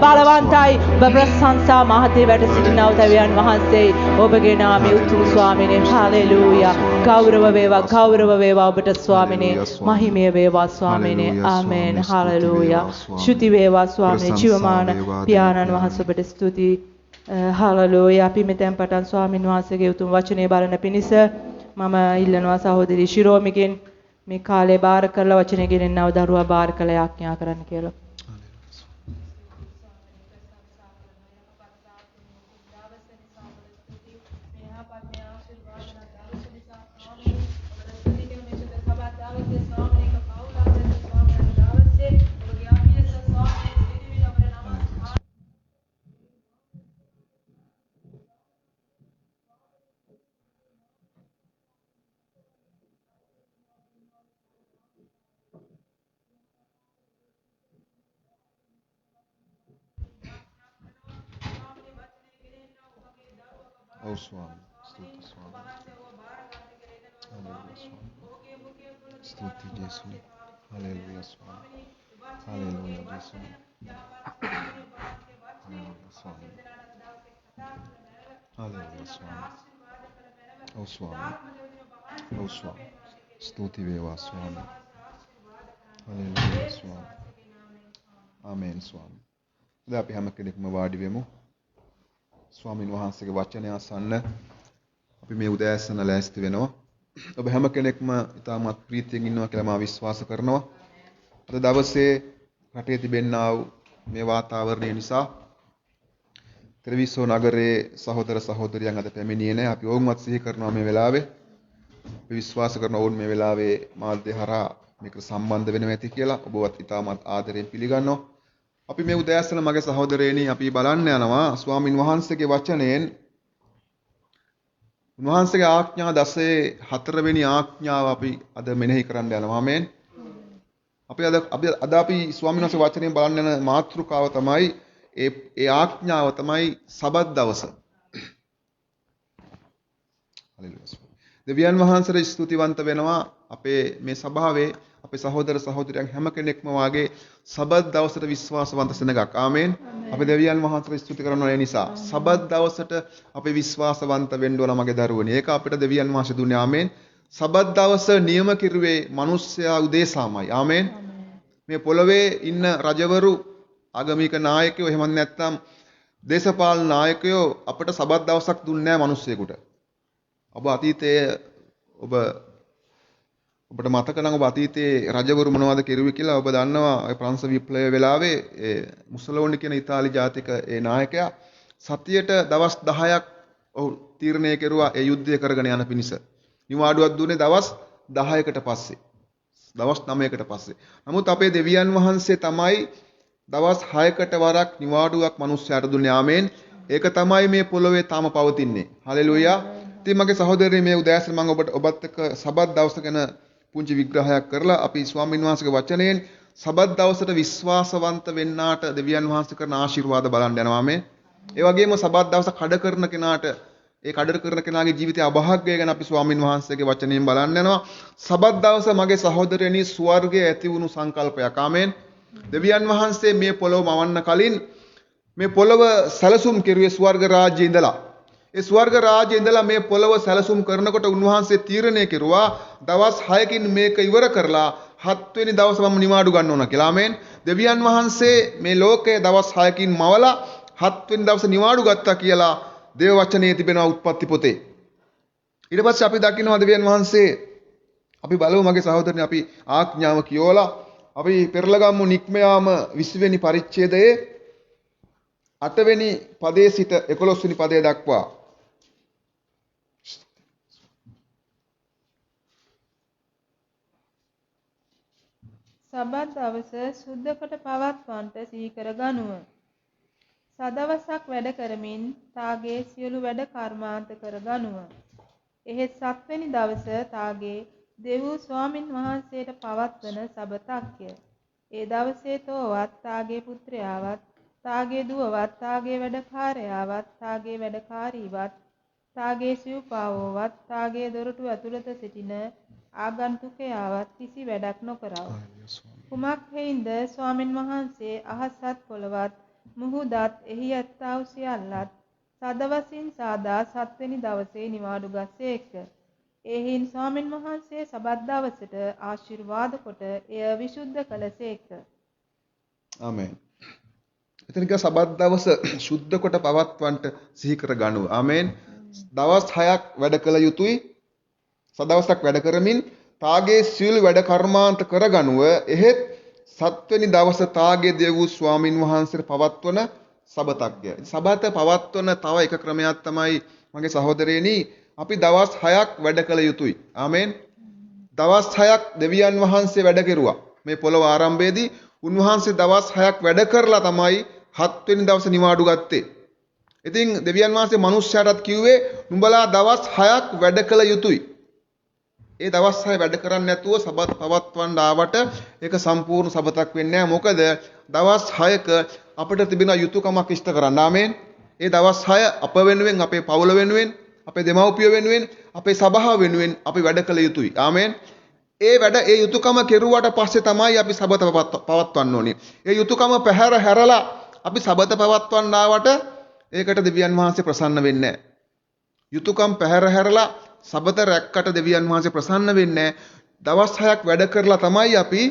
ප්‍රශංසා මහතේ වැඩ සිටිනා වූ දෙවියන් වහන්සේ ඔබගේ නාමයේ උතුම් ස්වාමීනේ හාලෙලූයා ගෞරව වේවා ඔබට ස්වාමීනේ මහිමය වේවා ස්වාමීනේ ආමේන් හාලෙලූයා ශුති වේවා ස්වාමීනේ ජීවමාන පියාණන් වහන්සේ ඔබට ස්තුතියි හාලෙලූයා අපි මෙතෙන් පටන් ස්වාමීන් වහන්සේගේ උතුම් වචනේ බලන පිණිස මම ඉල්ලනවා සහෝදරි ශිරෝමිගෙන් මේ කාලේ බාර කරලා වචනේ ගෙනෙන්නව දරුවා බාර කළ යාඥා කරන්න කියලා Oh Swami, Stuti Swami. Stuti Jesu. Hallelujah Swami. Hallelujah Jesu. Hallelujah Swami. Hallelujah Swami. Oh Swami. Oh Swami. Stuti Veva Swami. Hallelujah Swami. Amen Swami. දැන් අපි හැම කෙනෙක්ම වාඩි වෙමු. ස්වාමීන් වහන්සේගේ වචනය අසන්න අපි මේ උදෑසන ලෑස්ති වෙනවා. ඔබ හැම කෙනෙක්ම ඉතාමත් ප්‍රීතියෙන් ඉන්නවා කියලා මම විශ්වාස කරනවා. අද දවසේ රටේ තිබෙනා වූ මේ වාතාවරණය නිසා ත්‍රිවිසෝ නගරයේ සහෝදර සහෝදරියන් අද පැමිණියේ නැහැ. අපි ඔවුන්වත් සිහි කරනවා මේ වෙලාවේ. අපි විශ්වාස කරනවා ඔවුන් මේ වෙලාවේ මාධ්‍ය හරහා මේකට සම්බන්ධ වෙනවා ඇති කියලා. ඔබවත් ඉතාමත් ආදරයෙන් පිළිගන්නවා. අපි මේ උදෑසන මගේ සහෝදරයනි අපි බලන්න යනවා ස්වාමින් වහන්සේගේ වචනයෙන් උන්වහන්සේගේ ආඥා 14 වෙනි ආඥාව අපි අද මෙනෙහි කරන්න යනවා ආමෙන්. අපි ස්වාමින් වහන්සේ වචනයෙන් බලන්න යන මාතෘකාව තමයි ඒ ආඥාව තමයි සබත් දවස. හalleluya. දෙවියන් වහන්සේට ස්තුතිවන්ත වෙනවා අපේ මේ සභාවේ අපේ සහෝදර සහෝදරයන් හැම කෙනෙක්ම වාගේ සබත් දවසට විශ්වාසවන්ත සෙනගක්. ආමෙන්. අපි දෙවියන් වහන්සේට ස්තුති කරනවා ඒ නිසා. සබත් දවසට අපි විශ්වාසවන්ත වෙන්න ඕන මගේ දරුවනි. ඒක අපිට දෙවියන් වහන්සේ දුන්නේ. ආමෙන්. සබත් දවස නියම කිරුවේ මිනිස්සයා උදේසාමයි. ආමෙන්. මේ පොළවේ ඉන්න රජවරු ආගමික නායකයෝ එහෙම නැත්නම් දේශපාලන නායකයෝ අපිට සබත් දවසක් දුන්නේ නැහැ මිනිස්සෙකුට. ඔබ අතීතයේ ඔබට මතක නම් ඔබ අතීතයේ රජවරු මොනවද කෙරුවේ කියලා ඔබ දන්නවා. ඒ ප්‍රංශ විප්ලවය වෙලාවේ ඒ මුසලෝනි කියන ඉතාලි ජාතික ඒ නායකයා සතියට දවස් 10ක් ඔහු තීරණය කෙරුවා ඒ යුද්ධය කරගෙන යන පිණිස. නිවාඩුවක් දුන්නේ දවස් 10කට පස්සේ. දවස් 9කට පස්සේ. නමුත් අපේ දෙවියන් වහන්සේ තමයි දවස් 6කට වරක් නිවාඩුවක් මිනිස්සයාට දුන්නේ. ආමෙන්. ඒක තමයි මේ පොළොවේ තාම පවතින්නේ. හalleluya. ඉතින් මගේ සහෝදරයනි මේ උදෑසන මම ඔබත් එක්ක සබත් දවස ගැන පුංචි විග්‍රහයක් කරලා අපි ස්වාමීන් වහන්සේගේ වචනයෙන් සබත් දවසට විශ්වාසවන්ත වෙන්නාට දෙවියන් වහන්සේ කරන ආශිර්වාද බලන්න යනවා මේ. ඒ වගේම සබත් දවස කඩ කරන කෙනාට ඒ කඩ කරන කෙනාගේ ජීවිතයේ අභාග්‍යය ගැන අපි ස්වාමීන් වහන්සේගේ වචනයෙන් බලන්න යනවා. සබත් දවස මගේ සහෝදරයනි ස්වර්ගයේ ඇති වුණු සංකල්පයක්. ආමෙන්. දෙවියන් වහන්සේ මේ පොළොව මවන්න කලින් මේ පොළොව සැලසුම් කෙරුවේ ස්වර්ග රාජ්‍යයේ ඉඳලා. ඒ ස්වර්ග රාජ්‍යයේ ඉඳලා මේ පොළොව සැලසුම් කරනකොට උන්වහන්සේ තීරණය කෙරුවා දවස් 6කින් මේක ඉවර කරලා 7 වෙනි දවස මම නිවාඩු ගන්න ඕන කියලා. ආමෙන්. දෙවියන් වහන්සේ මේ ලෝකයේ දවස් 6කින් මවලා 7 වෙනි දවසේ නිවාඩු ගත්තා කියලා දේව වචනේ තිබෙනවා උත්පත්ති පොතේ. ඊට පස්සේ අපි දකිනවා දෙවියන් වහන්සේ අපි බලමු මගේ සහෝදරනි අපි ආඥාව කියවලා අපි පෙරලගම්මු නික්මයාම 20 වෙනි පරිච්ඡේදයේ 8 වෙනි පදයේ සිට 11 වෙනි පදය දක්වා සබත් දවස සුද්ධ කොට පවත්වන්නට සීකර ගනුව. සදවසක් වැඩ කරමින් තාගේ සියලු වැඩ කර්මාන්ත කර ගනුව. එහෙත් සත්වෙනි දවස තාගේ දෙව් ස්වාමින් වහන්සේට පවත්වන සබතක්ය. ඒ දවසේ තෝවත් තාගේ පුත්‍රයාවත් තාගේ දුවවත් තාගේ වැඩකාරයාවත් තාගේ වැඩකාරීවත් තාගේ සිව්පාවෝවත් තාගේ දොරටු ඇතුළත සිටින ආගන්තුකයාවත් කිසි වැඩක් නොකරව. කුමක් හේින්ද ස්වාමින් වහන්සේ අහසත් පොළවත් මුහුදත් එහි ඇත්තා වූ සියල්ලත් සදවසින් සාදා සත්වෙනි දවසේ නිවාඩු ගස්සේක. එහින් ස්වාමින් වහන්සේ සබත් දවසට ආශිර්වාද කොට එය විසුද්ධ කළසේක. ආමෙන්. එතන කිය සබත් දවස සුද්ධ කොට පවත්වන්නට සිහි කර ගනුව. ආමෙන්. දවස් 6ක් වැඩ කළ යුතුයි. සදවසක් වැඩ කරමින් තාගේ සියලු වැඩ කර්මාන්ත කර ගනුව. එහෙත් සත්වෙනි දවස තාගේ දේව වූ ස්වාමින් වහන්සේට පවත්වන සබතක්ය. සබත පවත්වන තව එක ක්‍රමයක් තමයි මගේ සහෝදරයනි අපි දවස් 6ක් වැඩ කළ යුතුයි. ආමෙන්. දවස් 6ක් දෙවියන් වහන්සේ වැඩ කෙරුවා. මේ පොළොව ආරම්භයේදී උන්වහන්සේ දවස් 6ක් වැඩ කරලා තමයි 7 වෙනි දවසේ නිවාඩු ගත්තේ. ඉතින් දෙවියන් වහන්සේ මිනිස්යාටත් කිව්වේ නුඹලා දවස් 6ක් වැඩ කළ යුතුයි. ඒ දවස් 6 වැඩ කරන්නේ නැතුව සබත් පවත්වන්න ආවට ඒක සම්පූර්ණ සබතක් වෙන්නේ නැහැ. මොකද දවස් 6ක අපිට තිබෙන යුතුයකමක් ඉෂ්ට කරන්න. ආමෙන්. ඒ දවස් 6 අප වෙනුවෙන්, අපේ පවුල වෙනුවෙන්, අපේ දෙමව්පිය වෙනුවෙන්, අපේ සභාව වෙනුවෙන් අපි වැඩ කළ යුතුයි. ආමෙන්. ඒ වැඩ ඒ යුතුයකම කෙරුවට පස්සේ තමයි අපි සබත පවත්වන්න ඕනේ. ඒ යුතුයකම පැහැර හැරලා අපි සබත පවත්වන්න ආවට ඒකට දෙවියන් වහන්සේ ප්‍රසන්න වෙන්නේ නැහැ. යුතුයකම් පැහැර හැරලා සබත රැක්කට දෙවියන් වහන්සේ ප්‍රසන්න වෙන්නේ දවස් 6ක් වැඩ කරලා තමයි අපි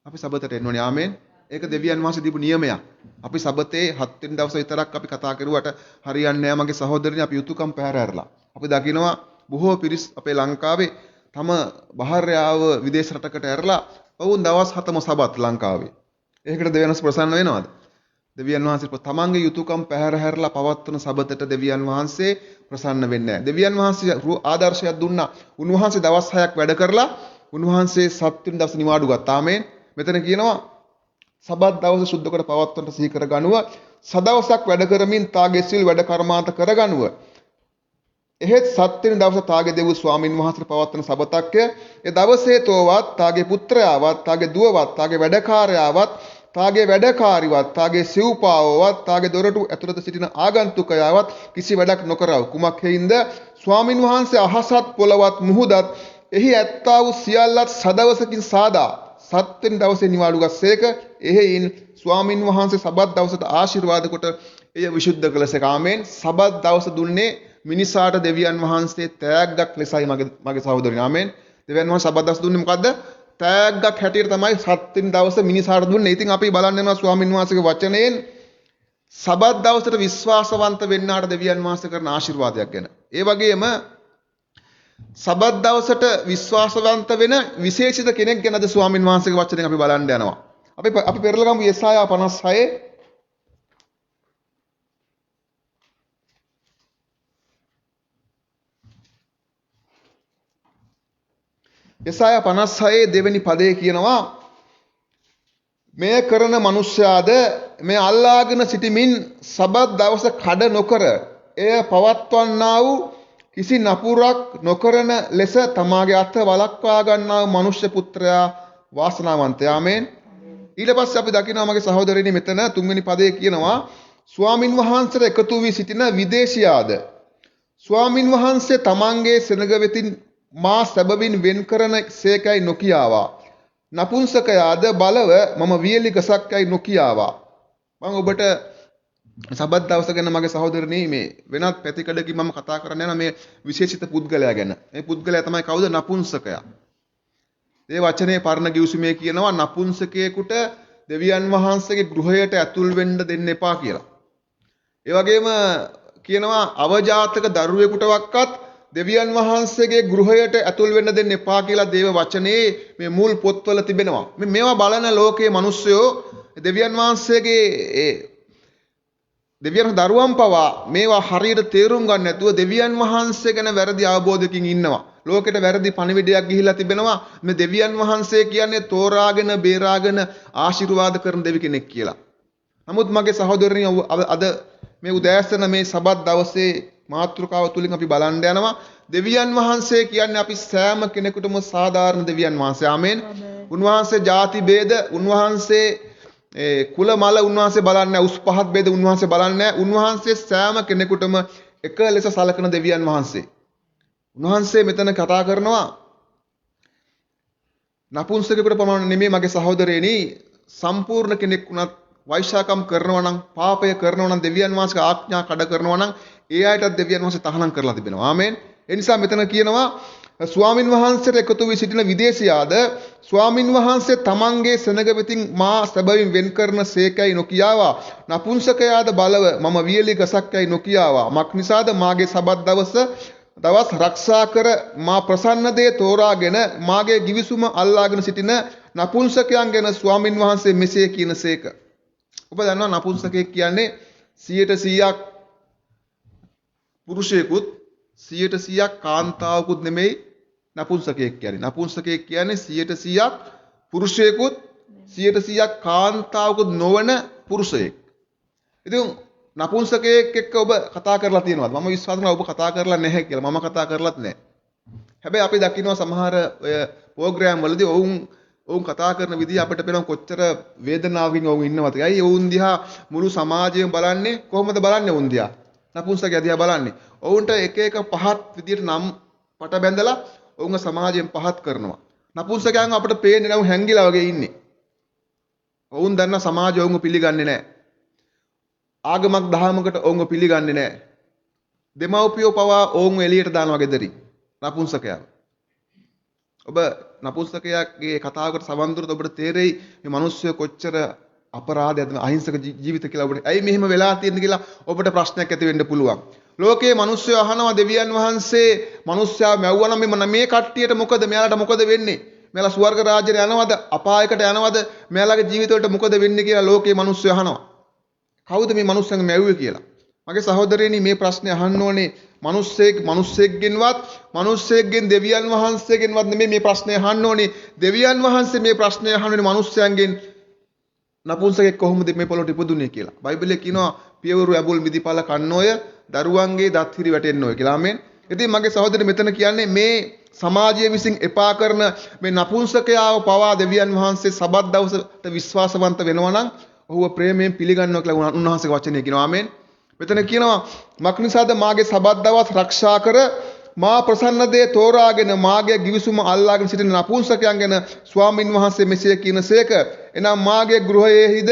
සබතට එන්න ඕනේ. ආමෙන්. ඒක දෙවියන් වහන්සේ දීපු නියමයක්. අපි සබතේ 7 වෙනි දවසේ විතරක් අපි කතා කරුවට හරියන්නේ නැහැ මගේ සහෝදරනි. අපි යුතුයකම් පැහැර හැරලා. අපි දකිනවා බොහෝ පිරිස් අපේ ලංකාවේ තම බහර්යාව විදේශ රටකට ඇරලා වුන් දවස් 7ම සබත් ලංකාවේ. ඒකට දෙවියන් වහන්සේ ප්‍රසන්න වෙනවද? දෙවියන් වහන්සේ තමන්ගේ යුතුයකම් පැහැර හැරලා පවත්වන සබතට දෙවියන් වහන්සේ ප්‍රසන්න වෙන්නේ නැහැ. දෙවියන් වහන්සේ ආදර්ශයක් දුන්නා. උන්වහන්සේ දවස් 6ක් වැඩ කරලා උන්වහන්සේ 7 වෙනි දවසේ නිවාඩු ගත්තා. ආමෙන්. මෙතන කියනවා සබත් දවස සුද්ධ කොට පවත්වන්නට සිහි කර ගනුව. සදවසක් වැඩ කරමින් තාගේ සියලු වැඩ කර්මාන්ත කර ගනුව. එහෙත් 7 වෙනි දවස තාගේ දෙව් ස්වාමින් වහන්සේට පවත්වන සබතක්ය. ඒ දවසේ තෝවත් තාගේ පුත්‍රයාවත් තාගේ දුවවත් තාගේ වැඩකාරයාවත් තාගේ වැඩකාරීවත් තාගේ සිව්පාවවත් තාගේ දොරටු ඇතුළත සිටින ආගන්තුකයාවත් කිසි වැඩක් නොකරව. කුමක් හේින්ද ස්වාමින් වහන්සේ අහසත් පොළවත් මුහුදත් එහි ඇත්තා වූ සියල්ලත් සදවසකින් සාදා 7 වෙනි දවසේ නිවාඩු ගස්සේක. එහෙයින් ස්වාමින් වහන්සේ සබත් දවසට ආශිර්වාද කොට එය විසුද්ධ කළසේක. ආමෙන්. සබත් දවස දුන්නේ මිනිසාට දෙවියන් වහන්සේ තෑග්ගක් ලෙසයි මගේ සහෝදරයනි. ආමෙන්. දෙවියන් වහන්සේ සබත් දවස දුන්නේ මොකද්ද? තෑග්ගක් හැටියට තමයි 7 වෙනි දවසේ මිනිසාට දුන්නේ. ඉතින් අපි බලන්න යනවා ස්වාමින් වහන්සේගේ වචනයෙන් සබත් දවසට විශ්වාසවන්ත වෙන්නාට දෙවියන් වහන්සේ කරන ආශිර්වාදයක් ගැන. ඒ වගේම සබත් දවසට විශ්වාසවන්ත වෙන විශේෂිත කෙනෙක් ගැනද ස්වාමින් වහන්සේගේ වචනයෙන් අපි බලන්න යනවා. අපි පෙරලගමු යෙසායා 56 යෙසායා 56 දෙවෙනි පදයේ කියනවා මේ කරන මිනිස්යාද මේ අල්ලාගෙන සිටමින් සබත් දවස කඩ නොකර එය පවත්වන්නා වූ කිසි නපුරක් නොකරන ලෙස තමාගේ අත වළක්වා ගන්නා වූ මනුෂ්‍ය පුත්‍රයා වාසනාවන්තයා. ආමෙන්. ඊට පස්සේ අපි දකිනවා මගේ සහෝදරයනි මෙතන 3 වෙනි පදයේ කියනවා ස්වාමින් වහන්සේට එකතු වී සිටින විදේශියාද ස්වාමින් වහන්සේ තමන්ගේ සෙනග වෙතින් මා සැබවින් වෙන් කරන සේකයි නොකියාවා. නපුංසකයාද බලව මම වියලි ගසක්යි නොකියාවා. මම ඔබට සබත් දවස ගැන මගේ සහෝදරනි මේ වෙනත් පැතිකඩකින් මම කතා කරන්න යන මේ විශේෂිත පුද්ගලයා ගැන. මේ පුද්ගලයා තමයි කවුද? නපුංසකයා. මේ වචනේ පරණ ගිවිසුමේ කියනවා නපුංසකයෙකුට දෙවියන් වහන්සේගේ ගෘහයට ඇතුල් වෙන්න දෙන්න එපා කියලා. ඒ වගේම කියනවා අවජාතක දරුවෙකුටවත් දෙවියන් වහන්සේගේ ගෘහයට ඇතුල් වෙන්න දෙන්න එපා කියලා දේව වචනේ මේ මුල් පොත්වල තිබෙනවා. මේවා බලන ලෝකයේ මිනිස්සුયો දෙවියන් වහන්සේගේ දෙවියන් දරුවන් පවා මේවා හරියට තේරුම් ගන්න නැතුව දෙවියන් වහන්සේ ගැන වැරදි අවබෝධයකින් ඉන්නවා. ලෝකෙට වැරදි පණිවිඩයක් ගිහිලා තිබෙනවා. මේ දෙවියන් වහන්සේ කියන්නේ තෝරාගෙන බේරාගෙන ආශිර්වාද කරන දෙවි කෙනෙක් කියලා. නමුත් මගේ සහෝදරණිය අද මේ උදෑසන මේ සබත් දවසේ මාතෘකාව තුලින් අපි බලන්න යනවා දෙවියන් වහන්සේ කියන්නේ අපි සෑම කෙනෙකුටම සාධාරණ දෙවියන් වහන්සේ. ආමේන්. උන්වහන්සේ ಜಾති ભેද උන්වහන්සේ කුල මල උන්වහන්සේ බලන්නේ නැහැ. උස් පහත් ભેද උන්වහන්සේ බලන්නේ නැහැ. උන්වහන්සේ සෑම කෙනෙකුටම එක ලෙස සලකන දෙවියන් වහන්සේ. උන්වහන්සේ මෙතන කතා කරනවා නපුංසකෙකුට පමණ නෙමෙයි මගේ සහෝදරයනි සම්පූර්ණ කෙනෙක් වුණත් වෛශාකම් කරනවා නම් පාපය කරනවා නම් දෙවියන් වහන්සේගේ ආඥා කඩ කරනවා නම් ඒ අයටත් දෙවියන් වහන්සේ තහනම් කරලා තිබෙනවා. ආමේන්. ඒ නිසා මෙතන කියනවා ස්වාමින් වහන්සේට එකතු වී සිටින විදේශියාද ස්වාමින් වහන්සේ තමන්ගේ සෙනග වෙතින් මා සැබවින් වෙන් කරන සේකයි නොකියාවා. නපුංසකයාද බලව මම වියලි ගසක්යයි නොකියාවා. මක් නිසාද මාගේ සබත් දවස් රක්ෂා කර මා ප්‍රසන්න දේ තෝරාගෙන මාගේ givisuma අල්ලාගෙන සිටින නපුංසකයන් ගැන ස්වාමින් වහන්සේ මෙසේ කියනසේක. ඔබ දන්නවා නපුංසකයෙක් කියන්නේ 100% පුරුෂයෙකුත් 100% කාන්තාවකුත් නෙමෙයි නපුංසකයෙක් කියන්නේ. නපුංසකයෙක් කියන්නේ 100% පුරුෂයෙකුත් 100% කාන්තාවකුත් නොවන පුරුෂයෙක්. ඉතින් නපුංසකයෙක් එක්ක ඔබ කතා කරලා තියෙනවද? මම විශ්වාස කරනවා ඔබ කතා කරලා නැහැ කියලා. මම කතා කරලත් නැහැ. හැබැයි අපි දකිනවා සමහර ඔය ප්‍රෝග්‍රෑම් වලදී ඔවුන් කතා කරන විදිහ අපිට පේනවා කොච්චර වේදනාවකින් ඔවුන් ඉන්නවද. ඇයි ඔවුන් දිහා මුළු සමාජයම බලන්නේ කොහොමද බලන්නේ ඔවුන් දිහා? නපුංසකයා දිහා බලන්නේ. ඔවුන්ට එක එක පහත් විදියට නම් පට බැඳලා ඔවුන්ව සමාජයෙන් පහත් කරනවා. නපුංසකයන් අපිට පේන්නේ නැව හැංගිලා වගේ ඉන්නේ. ඔවුන් දන්න සමාජය ඔවුන්ව පිළිගන්නේ නැහැ. ආගමක් දහමකට ඔවුන්ව පිළිගන්නේ නැහැ. දෙමව්පියෝ පවා ඔවුන්ව එළියට දානවා ගෙදරින්. නපුංසකයන්. ඔබ නපුංසකයාගේ කතාවකට සවන් දුන්නොත් ඔබට තේරෙයි මේ මිනිස්සු කොච්චර අපරාධයක්ද අහිංසක ජීවිත කියලා ඔබට. ඇයි මෙහෙම වෙලා තියෙන්නේ කියලා ඔබට ප්‍රශ්නයක් ඇති වෙන්න පුළුවන්. ලෝකයේ මිනිස්සු අහනවා දෙවියන් වහන්සේ මිනිස්සයා මැව්වනම් මේ කට්ටියට මොකද? මෙයාලට මොකද වෙන්නේ? මෙයාලා ස්වර්ග රාජ්‍යයට යනවද? අපායකට යනවද? මෙයාලගේ ජීවිතවලට මොකද වෙන්නේ කියලා ලෝකයේ මිනිස්සු අහනවා. කවුද මේ මිනිස්සුන්ව මැව්වේ කියලා? මගේ සහෝදරයනි මේ ප්‍රශ්නේ අහන්න ඕනේ මිනිස්සෙක්ගෙන් දෙවියන් වහන්සේගෙන්වත් නෙමෙයි මේ ප්‍රශ්නේ අහන්න ඕනේ. දෙවියන් වහන්සේ මේ ප්‍රශ්නේ අහන්නේ මිනිස්සයන්ගෙන් නපුංසකෙක් කොහොමද මේ පොළොට ඉපදුනේ කියලා. බයිබලයේ කියනවා පියවරු ඇබුල් මිදිපල කන්නෝය දරුවන්ගේ දත් හිරි වැටෙන්නෝය කියලා. ආමෙන්. ඉතින් මගේ සහෝදරනි මෙතන කියන්නේ මේ සමාජය විසින් එපා කරන මේ නපුංසකයාව පවා දෙවියන් වහන්සේ සබත් දවසට විශ්වාසවන්ත වෙනවා නම් ඔහුව ප්‍රේමයෙන් පිළිගන්නවා කියලා උන්වහන්සේගේ වචනේ කියනවා. ආමෙන්. මෙතන කියනවා මක් නිසාද මාගේ සබත් දවස් රක්ෂා කර මා ප්‍රසන්න දේ තෝරාගෙන මාගේ givisuma අල්ලාගෙන සිටින නපුංසකයන් ගැන ස්වාමින් වහන්සේ මෙසේ කියනසේක. එනම් මාගේ ගෘහයේහිද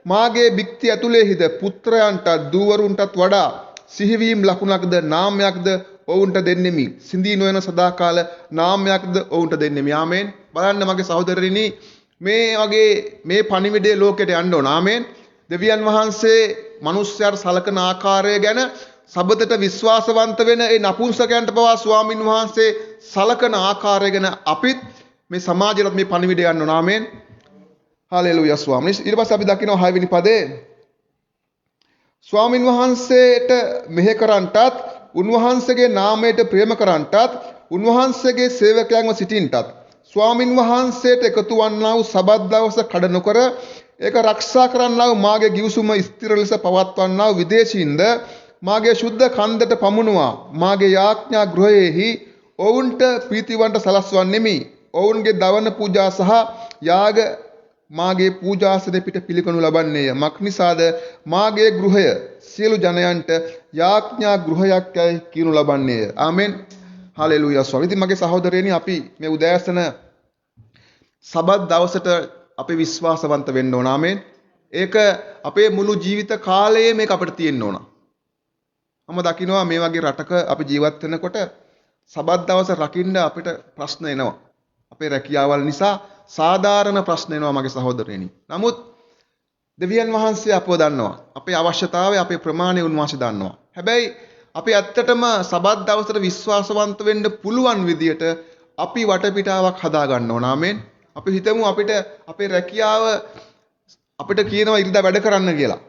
මාගේ බික්ති ඇතුළේහිද පුත්‍රයන්ට දූවරුන්ටත් වඩා සිහිවීම් ලකුණක්ද නාමයක්ද ඔවුන්ට දෙන්නෙමි. සිඳී නොයන සදාකාල නාමයක්ද ඔවුන්ට දෙන්නෙමි. ආමෙන්. බලන්න මගේ සහෝදරරිනි මේ වගේ මේ පණිවිඩය ලෝකෙට යන්න ඕන. ආමෙන්. දෙවියන් වහන්සේ මිනිස්යාට සලකන ආකාරය ගැන සබතට විශ්වාසවන්ත වෙන ඒ නපුංසකයන්ට පවා ස්වාමින් වහන්සේ සලකන ආකාරය ගැන අපිත් මේ සමාජයට මේ පණිවිඩය යන්න ඕන. ආමෙන්. හාලෙලූයා ස්වාමීනි. ඊට පස්සේ අපි දකිනවා 6 වෙනි පදේ ස්වාමින් වහන්සේට මෙහෙ කරන්ටත් උන්වහන්සේගේ නාමයට ප්‍රේම කරන්ටත් උන්වහන්සේගේ සේවකයන්ව සිටින්ටත් ස්වාමින් වහන්සේට එකතු වන්නා වූ සබත් දවස කඩ නොකර ඒක ආරක්ෂා කරන්නා වූ මාගේ givisuma ස්ථිර ලෙස පවත්වන්නා වූ විදේශීන්ද මාගේ ශුද්ධ කන්දට පමුණුවා මාගේ යාඥා ගෘහයේහි ඔවුන්ට ප්‍රීතිවන්ට සලස්වන්නෙමි. ඔවුන්ගේ දවන පූජා සහ යාග මාගේ පූජාසනයේ පිට පිළිගනු ලබන්නේය. මක් නිසාද මාගේ ගෘහය සියලු ජනයන්ට යාඥා ගෘහයක් යයි කියනු ලබන්නේය. ආමෙන්. හාලෙලූයා ස්වාමී. ඉතින් මගේ සහෝදරයනි අපි මේ උදෑසන සබත් දවසට අපි විශ්වාසවන්ත වෙන්න ඕන. ආමෙන්. ඒක අපේ මුළු ජීවිත කාලයේ මේක අපිට තියෙන්න ඕන. මම දකිනවා මේ වගේ රටක අපි ජීවත් වෙනකොට සබත් දවස රකින්න අපිට ප්‍රශ්න එනවා. අපේ රැකියාවල් නිසා සාධාරණ ප්‍රශ්න එනවා මගේ සහෝදරයනි. නමුත් දෙවියන් වහන්සේ අපව දන්නවා. අපේ අවශ්‍යතාවය, අපේ ප්‍රමාණය උන්වහන්සේ දන්නවා. හැබැයි අපි ඇත්තටම සබත් දවසට විශ්වාසවන්ත වෙන්න පුළුවන් විදියට අපි වටපිටාවක් හදා ගන්න ඕන. ආමෙන්. අපි හිතමු අපිට අපේ රැකියාව අපිට කියනවා ඉරිදා වැඩ කරන්න කියලා.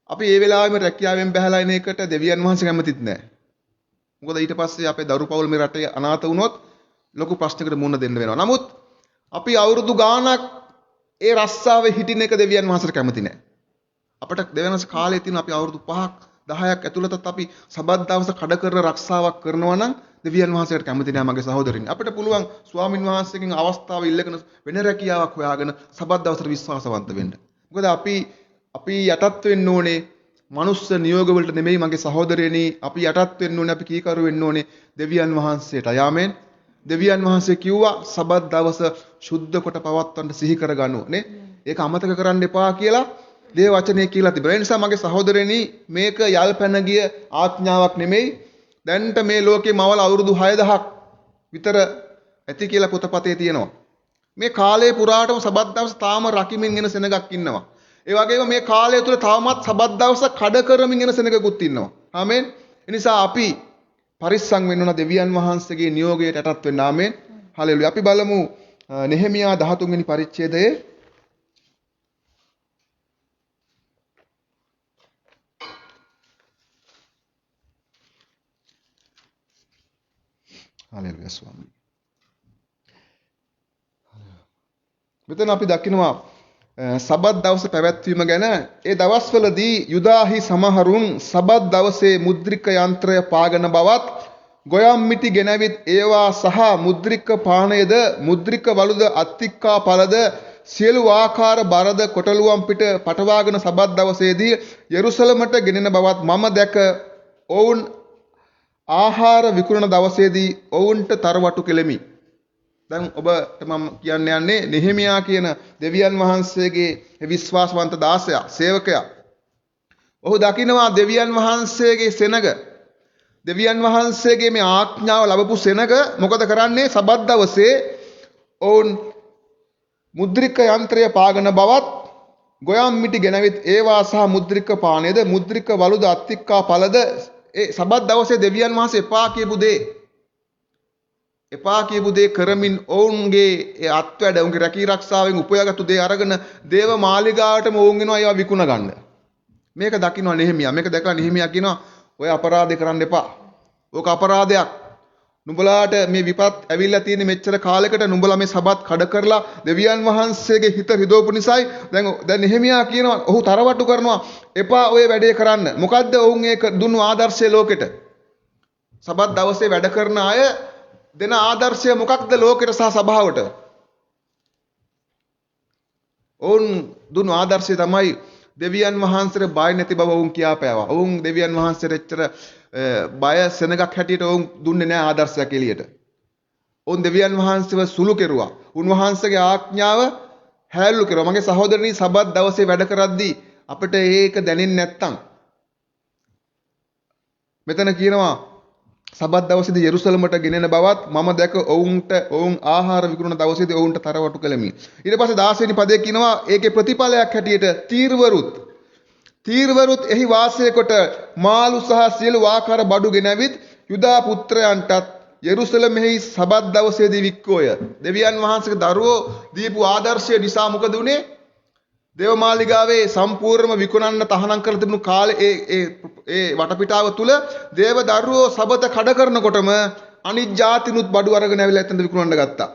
අපි ඒ වෙලාවෙම රැකියාවෙන් බහැලා එන එකට දෙවියන් වහන්සේ කැමතිත් නැහැ. මොකද ඊට පස්සේ අපේ දරු පවුල මේ රටේ අනාථ වුණොත් ලොකු ප්‍රශ්නයකට මුහුණ දෙන්න වෙනවා. නමුත් අපි අවුරුදු ගාණක් ඒ රස්සාවේ හිටින එක දෙවියන් වහන්සේට කැමති නැහැ. අපිට දෙවියන් වහන්සේ කාලේ තියෙන අපි අවුරුදු 5ක් 10ක් ඇතුළතත් අපි සබත් දවස කඩ කර රක්ෂාවක් කරනවා නම් දෙවියන් වහන්සේට කැමති නෑ මගේ සහෝදරින්. අපිට පුළුවන් ස්වාමින් වහන්සේගෙන් අවස්ථාව ඉල්ලගෙන වෙන රැකියාවක් හොයාගෙන සබත් දවසට විශ්වාසවන්ත වෙන්න. මොකද අපි යටත් වෙන්න ඕනේ මනුස්ස නියෝග වලට නෙමෙයි මගේ සහෝදරයනි. අපි යටත් වෙන්න ඕනේ, අපි කීකරු වෙන්න ඕනේ දෙවියන් වහන්සේට. ආමෙන්. දෙවියන් වහන්සේ කිව්වා සබත් දවස සුද්ධ කොට පවත්වන්න සිහි කරගන්න ඕනේ. ඒක අමතක කරන්න එපා කියලා දේ වචනේ කියලා තිබෙනවා. ඒ නිසා මගේ සහෝදරයනි මේක යල් පැන ගිය ආඥාවක් නෙමෙයි. දැන්ට මේ ලෝකේ මවල අවුරුදු 6000ක් විතර ඇති කියලා පොතපතේ තියෙනවා. මේ කාලේ පුරාටම සබත් දවස් තාම රකිමින් එන සෙනගක් ඉන්නවා. ඒ වගේම මේ කාලය තුල තවමත් සබත් දවස කඩ කරමින් එන සෙනගකුත් ඉන්නවා. ආමෙන්. ඒ නිසා අපි පරිස්සම් වෙන්න ඕන දෙවියන් වහන්සේගේ නියෝගයට යටත් වෙන්න. ආමෙන්. හලෙලුයා. අපි බලමු නෙහෙමියා 13 වෙනි පරිච්ඡේදයේ හලෙලුයා ස්වාමී. මෙතන අපි දකිනවා සබත් දවස පැවැත්වීම ගැන. ඒ දවස්වලදී යුදාහි සමහරුන් සබත් දවසේ මුද්‍රික යන්ත්‍රය පාගන බවත් ගොයම් මිටි ගෙනවිත් ඒවා සහ මුද්‍රික පානයද මුද්‍රික වලුද අත්තික්කා පළද සියලු ආකාර බරද කොටලුවම් පිට පටවාගෙන සබත් දවසේදී යෙරුසලමට ගෙනෙන බවත් මම දැක ඔවුන් ආහාර විකුණන දවසේදී ඔවුන්ට තරවටු කෙලෙමි. දැන් ඔබට මම කියන්න යන්නේ නෙහෙමියා කියන දෙවියන් වහන්සේගේ විශ්වාසවන්ත දාසයා, සේවකයා. ඔහු දකිනවා දෙවියන් වහන්සේගේ සෙනග, දෙවියන් වහන්සේගේ මේ ආඥාව ලැබපු සෙනග මොකද කරන්නේ? සබත් දවසේ ඔවුන් මුද්‍රික යන්ත්‍රය පාගන බවත් ගොයම් මිටි ගෙනවිත් ඒවා සහ මුද්‍රික පානයද මුද්‍රික වලුද අත්තික්කා පළද ඒ සබත් දවසේ දෙවියන් වහන්සේ එපා කියපු දේ කරමින් ඔවුන්ගේ ඒ අත්වැඩ ඔවුන්ගේ රැකී රක්ෂාවෙන් උපයාගත්තු දේ අරගෙන දේව මාලිගාවටම ඔවුන් එනවා ඒවා විකුණ ගන්න. මේක දකින්න නෙහෙමියා. මේක දැකලා නෙහෙමියා කියනවා ඔය අපරාධේ කරන්න එපා. ඕක අපරාධයක්. නුඹලාට මේ විපත් ඇවිල්ලා තියෙන මෙච්චර කාලයකට නුඹලා මේ සබත් කඩ කරලා දෙවියන් වහන්සේගේ හිත රිදවපු නිසායි දැන් නෙහෙමියා කියනවා ඔහු තරවටු කරනවා එපා ඔය වැඩේ කරන්න. මොකද්ද ඔවුන් ඒක දුන්නු ආදර්ශය ලෝකෙට? සබත් දවසේ වැඩ කරන අය දෙන ආදර්ශය මොකක්ද ලෝකෙට සහ සභාවට? ඔවුන් දුන්නු ආදර්ශය තමයි දෙවියන් වහන්සේට බය නැති බව ඔවුන් කියාපෑවා. ඔවුන් දෙවියන් වහන්සේට එච්චර බය සෙනගක් හැටියට ඔවුන් දුන්නේ නැහැ ආදර්ශයක් එළියට. ඔවුන් දෙවියන් වහන්සේව සුළු කෙරුවා. උන්වහන්සේගේ ආඥාව හැල්ලු කෙරුවා. මගේ සහෝදරනි සබත් දවසේ වැඩ කරද්දී අපිට ඒක දැනෙන්නේ නැත්තම් මෙතන කියනවා සබත් දවසේදී යෙරුසලමට ගෙනෙන බවත් මම දැක ඔවුන් ආහාර විකුණන දවසේදී ඔවුන්ට තරවටු කළෙමි. ඊට පස්සේ 16 වෙනි පදයේ කියනවා ඒකේ ප්‍රතිඵලයක් හැටියට තීර්වරුත් එහි වාසය කොට මාළු සහ සියලු ආකාර බඩු ගෙනවිත් යුදා පුත්‍රයන්ටත් යෙරුසලමෙහි සබත් දවසේදී වික්කෝය. දෙවියන් වහන්සේගේ දරුවෝ දීපු ආදර්ශය නිසා මොකද උනේ? දේවමාලිගාවේ සම්පූර්ණම විකුණන්න තහනම් කරලා තිබුණු කාලේ ඒ වටපිටාව තුල දේව දරුවෝ සබත කඩ කරනකොටම අනිත් ජාතිනුත් බඩු අරගෙන ඇවිල්ලා එතනද විකුණන්න ගත්තා.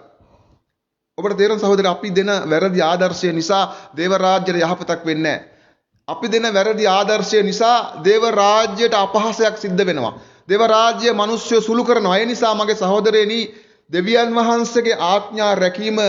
ඔබට තේරෙන සහෝදරය අපි දෙන වැරදි ආදර්ශය නිසා දේව රාජ්‍යයට යහපතක් වෙන්නේ නැහැ. අපි දෙන වැරදි ආදර්ශය නිසා දේව රාජ්‍යයට අපහාසයක් සිද්ධ වෙනවා. දේව රාජ්‍ය මිනිස්සු සුළු කරනවා. ඒ නිසා මගේ සහෝදරයනි දෙවියන් වහන්සේගේ ආඥා රැකීම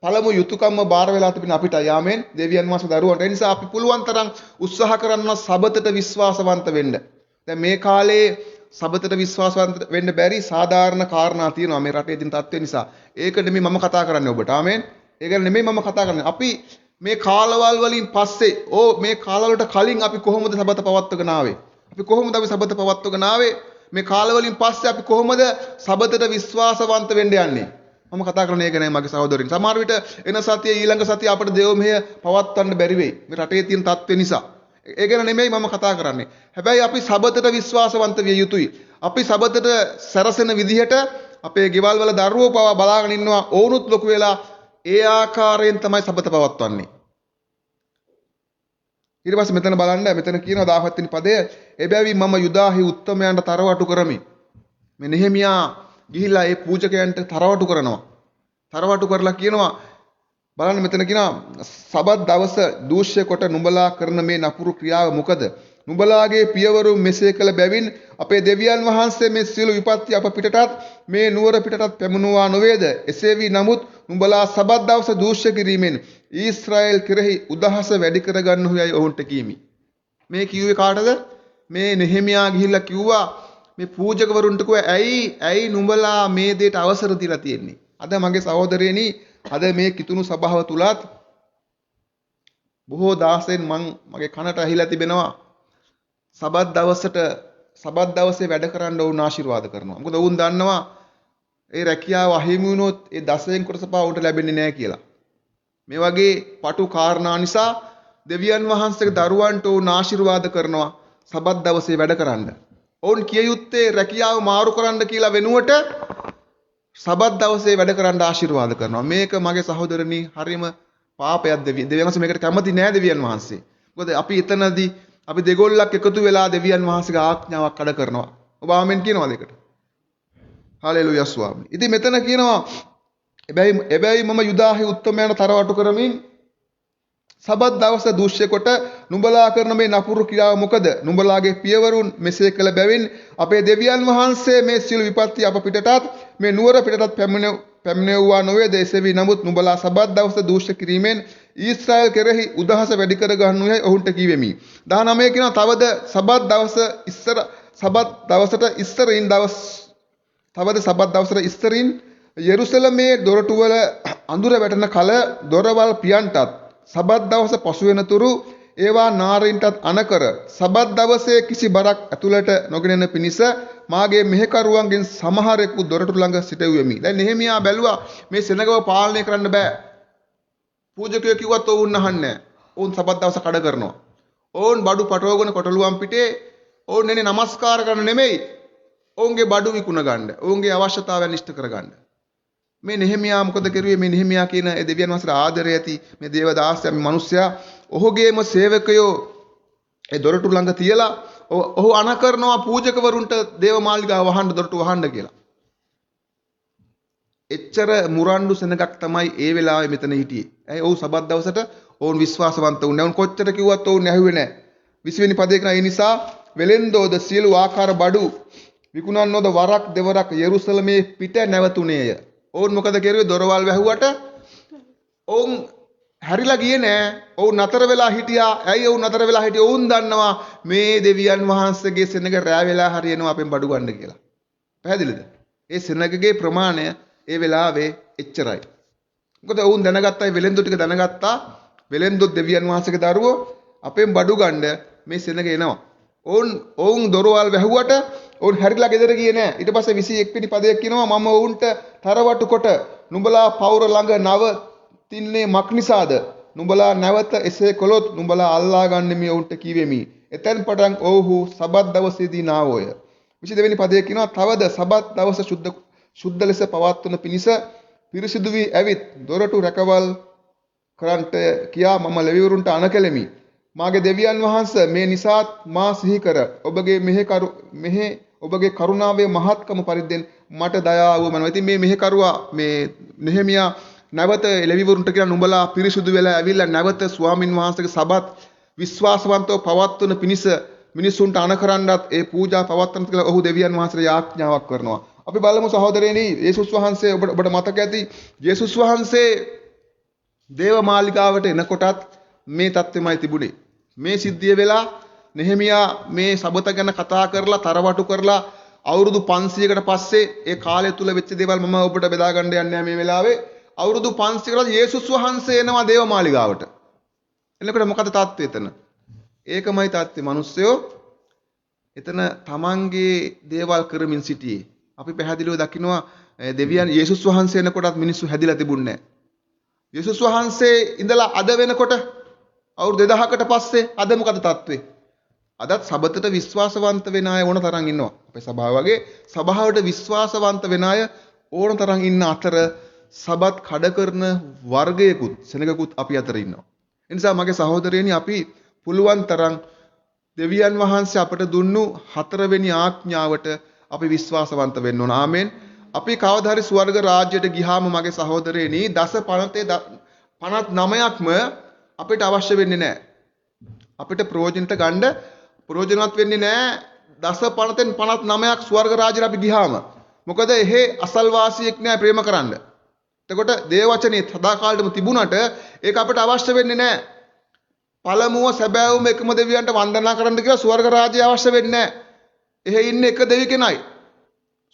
පළමු යුතුයකම බාර වෙලා තිබෙන අපිට. ආමෙන්. දෙවියන් වහන්සේ දරුවන්ට. ඒ නිසා අපි පුළුවන් තරම් උත්සාහ කරනවා සබතට විශ්වාසවන්ත වෙන්න. දැන් මේ කාලේ සබතට විශ්වාසවන්ත වෙන්න බැරි සාධාරණ කාරණා තියෙනවා මේ රටේ තියෙන තත්ත්වය නිසා. ඒක නෙමෙයි මම කතා කරන්නේ ඔබට. ආමෙන්. ඒක නෙමෙයි මම කතා කරන්නේ. අපි මේ කාලවල් වලින් පස්සේ මේ කාලවලට කලින් අපි කොහොමද සබත පවත්වගෙන ආවේ? අපි කොහොමද සබත පවත්වගෙන ආවේ? මේ කාලවලින් පස්සේ අපි කොහොමද සබතට විශ්වාසවන්ත වෙන්න යන්නේ? මම කතා කරන්නේ ඒක නේ මගේ සහෝදරින්. සමහර විට එන සතිය ඊළඟ සතිය අපිට දේව මෙහෙය පවත්වන්න බැරි වෙයි. මේ රටේ තියෙන තත්ත්වෙ නිසා. ඒ ගැන නෙමෙයි මම කතා කරන්නේ. හැබැයි අපි සබතට විශ්වාසවන්ත විය යුතුයි. අපි සබතට සැරසෙන විදිහට අපේ ගෙවල් වල දරුවෝ පවා බලාගෙන ඉන්නවා. ඕනුත් ලොකු වෙලා ඒ ආකාරයෙන් තමයි සබත පවත්වන්නේ. ඊට පස්සේ මෙතන බලන්න මෙතන කියනවා 17 වෙනි පදය එබැවින් මම යුදාහි උත්තමයන්ට තරවටු කරමි. මේ නෙහෙමියා ගිහිල්ලා ඒ පූජකයන්ට තරවටු කරනවා. තරවටු කරලා කියනවා බලන්න මෙතන කියනවා සබත් දවස දූෂ්‍ය කොට නුඹලා කරන මේ නපුරු ක්‍රියාව මොකද? නුඹලාගේ පියවරු මෙසේ කළ බැවින් අපේ දෙවියන් වහන්සේ මේ සියලු විපත්ති අප පිටටත් මේ නුවර පිටටත් පැමුණුවා නොවේද? එසේ වී නමුත් නුඹලා සබත් දවස දූෂ්‍ය කිරීමෙන් ඊශ්‍රායෙල් කෙරෙහි උදහස වැඩි කරගන්නහුයයි ඔවුන්ට කීමි. මේ කිව්වේ කාටද? මේ නෙහෙමියා ගිහිල්ලා කිව්වා මේ පූජකවරුන්ට කිව්වා ඇයි නුඹලා මේ දෙයට අවසර දීලා තියෙන්නේ? අද මගේ සහෝදරයනි අද මේ කිතුණු සභාව තුලත් බොහෝ දාසෙන් මගේ කනට ඇහිලා තිබෙනවා සබත් දවසේ වැඩ කරන්න වුණ ආශිර්වාද කරනවා. මොකද වුන් දන්නවා ඒ රැකියාව අහිමි වුණොත් ඒ දසයෙන් කොටස පහ උන්ට ලැබෙන්නේ නැහැ කියලා. මේ වගේ පටු කාරණා නිසා දෙවියන් වහන්සේගේ දරුවන්ට වුණ ආශිර්වාද කරනවා සබත් දවසේ වැඩ කරන්න. ඔවුන් කිය යුත්තේ රැකියාව මාරු කරන්න කියලා වෙනුවට සබත් දවසේ වැඩ කරන්න ආශිර්වාද කරනවා. මේක මගේ සහෝදරනි හරිම පාපයක් දෙවියන් වහන්සේ මේකට කැමති නෑ දෙවියන් වහන්සේ. මොකද අපි එතනදී අපි දෙගොල්ලක් එකතු වෙලා දෙවියන් වහන්සේගේ ආඥාවක් කඩ කරනවා. ඔබ ආමෙන් කියනවාද ඒකට? හාලෙලූයා ස්වාමී. ඉතින් මෙතන කියනවා එබැයි මම යුදාහි උත්තමයන් තරවටු කරමින් සබත් දවස දූෂ්‍ය කොට නුඹලා කරන මේ නපුරු ක්‍රියාව මොකද? නුඹලාගේ පියවරුන් මෙසේ කළ බැවින් අපේ දෙවියන් වහන්සේ මේ සියලු විපත්ති අප පිටටත් මේ නුවර පිටටත් පැමිණෙව්වා නොවේද? එසේ වී නමුත් නුඹලා සබත් දවස දූෂ්‍ය කිරීමෙන් ඊශ්‍රායෙල් කෙරෙහි උදහස වැඩි කර ගන්නුයයි ඔවුන්ට කීවෙමි. 19 කියනවා තවද සබත් දවසට ඉස්සරින් යෙරුසලමේ දොරටුවල අඳුර වැටෙන කල දොරවල් පියන්ටත් සබත් දවස පසු වෙනතුරු ඒවා නාරීන්ටත් අනකර සබත් දවසේ කිසි බරක් ඇතුළට නොගෙනෙන පිණිස මාගේ මෙහෙකරුවන්ගෙන් සමහරෙකු දොරටු ළඟ සිටුවෙමි. දැන් නෙහෙමියා බැලුවා මේ සෙනගව පාලනය කරන්න බෑ. පූජකයෝ කිව්වත් ඔවුන් අහන්නේ නැහැ. ඔවුන් සබත් දවස කඩ කරනවා. ඔවුන් බඩු පටවගෙන කොටලුවන් පිටේ ඔවුන් එන්නේ නමස්කාර කරන්න නෙමෙයි. ඔවුන්ගේ බඩු විකුණ ගන්න. ඔවුන්ගේ අවශ්‍යතාවයන් ඉෂ්ට කර ගන්න. මේ නෙහෙමියා මොකද කරුවේ? මේ නෙහෙමියා කියන ඒ දෙවියන් වහන්සේට ආදරය ඇති මේ දේවදාසයා මේ මිනිස්සයා ඔහුගේම සේවකයෝ ඒ දොරටු ළඟ තියලා ඔහු අණ කරනවා පූජකවරුන්ට දේව මාලිගාව වහන්න දොරටු වහන්න කියලා. එච්චර මුරණ්ඩු සෙනගක් තමයි ඒ වෙලාවේ මෙතන හිටියේ. ඇයි ඔව් සබත් දවසට ඔවුන් විශ්වාසවන්ත වුණේ. ඔවුන් කොච්චර කිව්වත් ඔවුන් ඇහුවේ නැහැ. 20 වෙනි පදේ කරා ඒ නිසා වෙලෙන්දෝද සියලු ආකාර බඩු විකුණන්නෝද වරක් දෙවරක් යෙරුසලමේ පිට නැවතුණේය. ඔවුන් මොකද කරුවේ? දොරවල් වැහුවට ඔවුන් හැරිලා ගියේ නෑ. ඔවුන් නතර වෙලා හිටියා. ඇයි ඔවුන් නතර වෙලා හිටියේ? ඔවුන් දන්නවා මේ දෙවියන් වහන්සේගේ සෙනඟ රෑ වෙලා හරියනවා අපෙන් බඩු ගන්න කියලා. පැහැදිලිද? ඒ සෙනඟගේ ප්‍රමාණය ඒ වෙලාවේ එච්චරයි. මොකද ඔවුන් දැනගත්තා වෙලෙන්දු ටික දැනගත්තා. වෙලෙන්දු දෙවියන් වහන්සේගේ දරුවෝ අපෙන් බඩු ගන්න මේ සෙනඟ එනවා. ඔවුන් දොරවල් වැහුවට ඔවුන් හැරිලා ගෙදර ගියේ නෑ. ඊට පස්සේ 21 වෙනි පදයක් කියනවා මම ඔවුන්ට තරවටු කොට නුඹලා පවුර ළඟ නවතින්නේ මක් නිසාද? නුඹලා නැවත එසේ කළොත් නුඹලා අල්ලා ගන්න මේ ඔවුන්ට කීවෙමි. එතෙන් පටන් ඔව්හු සබත් දවසේදී නාවෝය. 22 වෙනි පදයේ කියනවා තවද සබත් දවස සුද්ධ ලෙස පවත්වන පිණිස පිරිසිදු වී ඇවිත් දොරටු රැකවල් කරන්ට කියා මම ලෙවිවරුන්ට අණකෙලෙමි. මාගේ දෙවියන් වහන්සේ මේ නිසාත් මා සිහි කර ඔබගේ කරුණාවේ මහත්කම පරිද්දෙන් මට දයාව වමනවා. ඉතින් මේ මෙහෙකරුවා මේ නෙහෙමියා නැවත ලෙවිවරුන්ට කියන නුඹලා පිරිසුදු වෙලා ඇවිල්ලා නැවත ස්වාමින් වහන්සේගේ සබත් විශ්වාසවන්තව පවත්වන පිණිස මිනිසුන්ට අනකරන්නත් ඒ පූජා පවත්වන්න කියලා ඔහු දෙවියන් වහන්සේට යාඥාවක් කරනවා. අපි බලමු සහෝදරයනි යේසුස් වහන්සේ ඔබට මතක ඇති යේසුස් වහන්සේ දේව මාලිගාවට එනකොටත් මේ தත්ත්වෙමයි තිබුණේ. මේ සිද්ධිය වෙලා නෙහෙමියා මේ සබත ගැන කතා කරලා තරවටු කරලා අවුරුදු 500කට පස්සේ ඒ කාලය තුල වෙච්ච දේවල් මම ඔබට බෙදා ගන්න යන්නේ මේ වෙලාවේ. අවුරුදු 500කට යේසුස් වහන්සේ එනවා දේව මාලිගාවට. එනකොට මොකද தත්ත්වය එතන? ඒකමයි தත්ත්වය. මිනිස්සයෝ එතන තමන්ගේ දේවල් කරමින් සිටියේ. අපි පැහැදිලිව දකිනවා දෙවියන් යේසුස් වහන්සේ එනකොටත් මිනිස්සු හැදිලා තිබුණේ නැහැ. යේසුස් වහන්සේ ඉඳලා අද වෙනකොට අවුරුදු 2000කට පස්සේ අද මොකද තත්ත්වේ? අදත් සබතට විශ්වාසවන්ත වෙන අය ඕන තරම් ඉන්නවා. අපේ සභාව වගේ සභාවට විශ්වාසවන්ත වෙන අය ඕන තරම් ඉන්න අතර සබත් කඩ කරන වර්ගයකුත් සෙනගකුත් අපි අතර ඉන්නවා. ඒ නිසා මගේ සහෝදරයනි අපි පුළුවන් තරම් දෙවියන් වහන්සේ අපට දුන්නු 4 වෙනි ආඥාවට අපි විශ්වාසවන්ත වෙන්න ඕන. ආමෙන්. අපි කවදා හරි ස්වර්ග රාජ්‍යයට ගියාම මගේ සහෝදරයනි දස පනතේ 59ක්ම අපිට අවශ්‍ය වෙන්නේ නැහැ. අපිට ප්‍රයෝජනට ගන්න ප්‍රයෝජනවත් වෙන්නේ නැහැ දස පනතෙන් 59ක් ස්වර්ග රාජ්‍යයට අපි ගියාම. මොකද එහෙ අසල්වාසියෙක් නැහැ ප්‍රේම කරන්න. එතකොට දේව වචනේ සදාකාලෙම තිබුණට ඒක අපිට අවශ්‍ය වෙන්නේ නැහැ. පළමුව සැබෑවම එකම දෙවියන්ට වන්දනා කරන්න කියලා ස්වර්ග රාජ්‍යය අවශ්‍ය වෙන්නේ නැහැ. එහෙ ඉන්නේ එක දෙවි කෙනයි.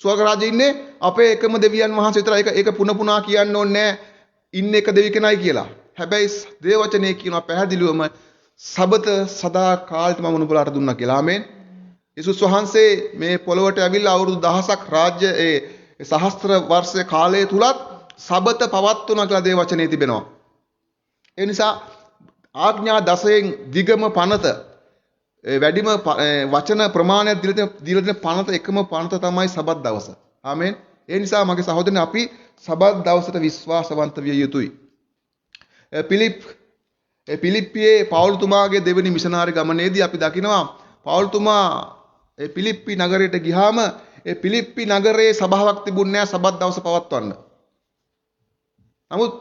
ස්වර්ග රාජ්‍යයේ ඉන්නේ අපේ එකම දෙවියන් වහන්සේ විතරයි. ඒක පුන පුනා කියන්න ඕනේ නැහැ. ඉන්නේ එක දෙවි කෙනයි කියලා. හැබැයි දේව වචනේ කියනවා පැහැදිලිවම සබත සදාකාලෙම මම නුඹලාට දුන්නා කියලා. ආමෙන්. යේසුස් වහන්සේ මේ පොළොවට ඇවිල්ලා අවුරුදු 1000ක් රාජ්‍ය සහස්ත්‍ර වර්ෂ කාලය තුලත් සබත පවත්වනවා කියලා දේව වචනේ තිබෙනවා. ඒ නිසා ආඥා 10න් දිගම පනත වැඩිම වචන ප්‍රමාණයක් දීලා දෙන පනත එකම පනත තමයි සබත් දවස. ආමෙන්. ඒ නිසා මගේ සහෝදරනි අපි සබත් දවසට විශ්වාසවන්ත විය යුතුයි. පිලිප්පියේ පවුල්තුමාගේ දෙවෙනි මිෂනාරි ගමනේදී අපි දකිනවා පවුල්තුමා පිලිප්පි නගරයට ගියාම පිලිප්පි නගරයේ සභාවක් තිබුණේ නැහැ සබත් දවස පවත්වන්න. නමුත්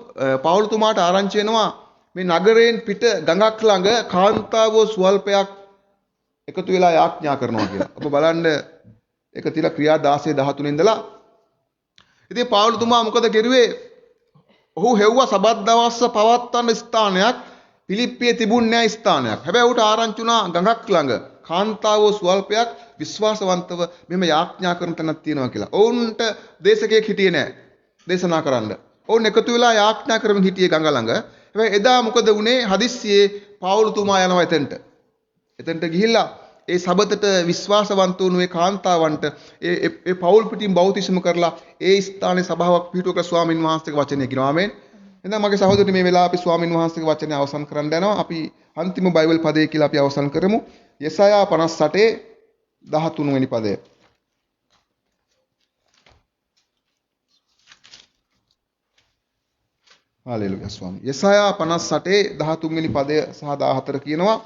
පවුල්තුමාට ආරංචි වෙනවා මේ නගරයෙන් පිට ගඟක් ළඟ කාන්තාවෝ ස්වල්පයක් එකතු වෙලා යාඥා කරනවා කියලා. ඔබ බලන්න ඒක තියලා ක්‍රියා 16:13 ඉඳලා. ඉතින් පවුල්තුමා මොකද කෙරුවේ? ඔහු හෙව්වා සබත් දවස් පවත්වන්න ස්ථානයක් පිලිප්පියේ තිබුණේ නැහැ ස්ථානයක්. හැබැයි ඌට ආරංචි වුණා ගඟක් ළඟ කාන්තාවෝ ස්වල්පයක් විශ්වාසවන්තව මෙහෙම යාඥා කරන තැනක් තියෙනවා කියලා. ඔවුන්ට දේශකයෙක් හිටියේ නැහැ දේශනා කරන්න. ඔවුන් එකතු වෙලා යාඥා කරමින් හිටියේ ගඟ ළඟ. හැබැයි එදා මොකද වුනේ? හදිස්සියේ පවුල්තුමා යනවා එතෙන්ට. එතෙන්ට ගිහිල්ලා ඒ සබතට විශ්වාසවන්ත වුණු ඒ කාන්තාවන්ට ඒ පවුල් පිටින් බෞතිස්ම කරලා ඒ ස්ථානයේ සභාවක් පිටුවක ස්වාමින් වහන්සේගේ වචනය කියනවා. ආමෙන්. එහෙනම් මගේ සහෝදරනි මේ වෙලාව අපි ස්වාමින් වහන්සේගේ වචනය අවසන් කරන්න යනවා. අපි අන්තිම බයිබල් පදේ කියලා අපි අවසන් කරමු. යෙසායා 58:13 වෙනි පදය. හාලෙලූයා ස්වාමී. යෙසායා 58:13 වෙනි පදය සහ 14 කියනවා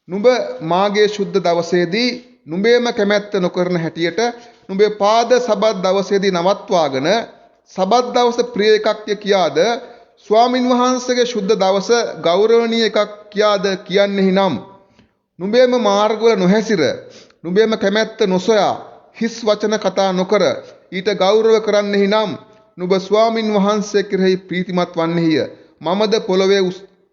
නුඹ මාගේ ශුද්ධ දවසේදී නුඹේම කැමැත්ත නොකරන හැටියට නුඹේ පාද සබත් දවසේදී නවත්වාගෙන සබත් දවස ප්‍රිය එකක් කියාද ස්වාමින් වහන්සේගේ ශුද්ධ දවස ගෞරවණීය එකක් කියාද කියන්නේ නම් නුඹේම මාර්ගවල නොහැසිර නුඹේම කැමැත්ත නොසොයා හිස් වචන කතා නොකර ඊට ගෞරව කරන්නෙහි නම් නුඹ ස්වාමින් වහන්සේ කෙරෙහි ප්‍රීතිමත් වන්නේය. මමද පොළවේ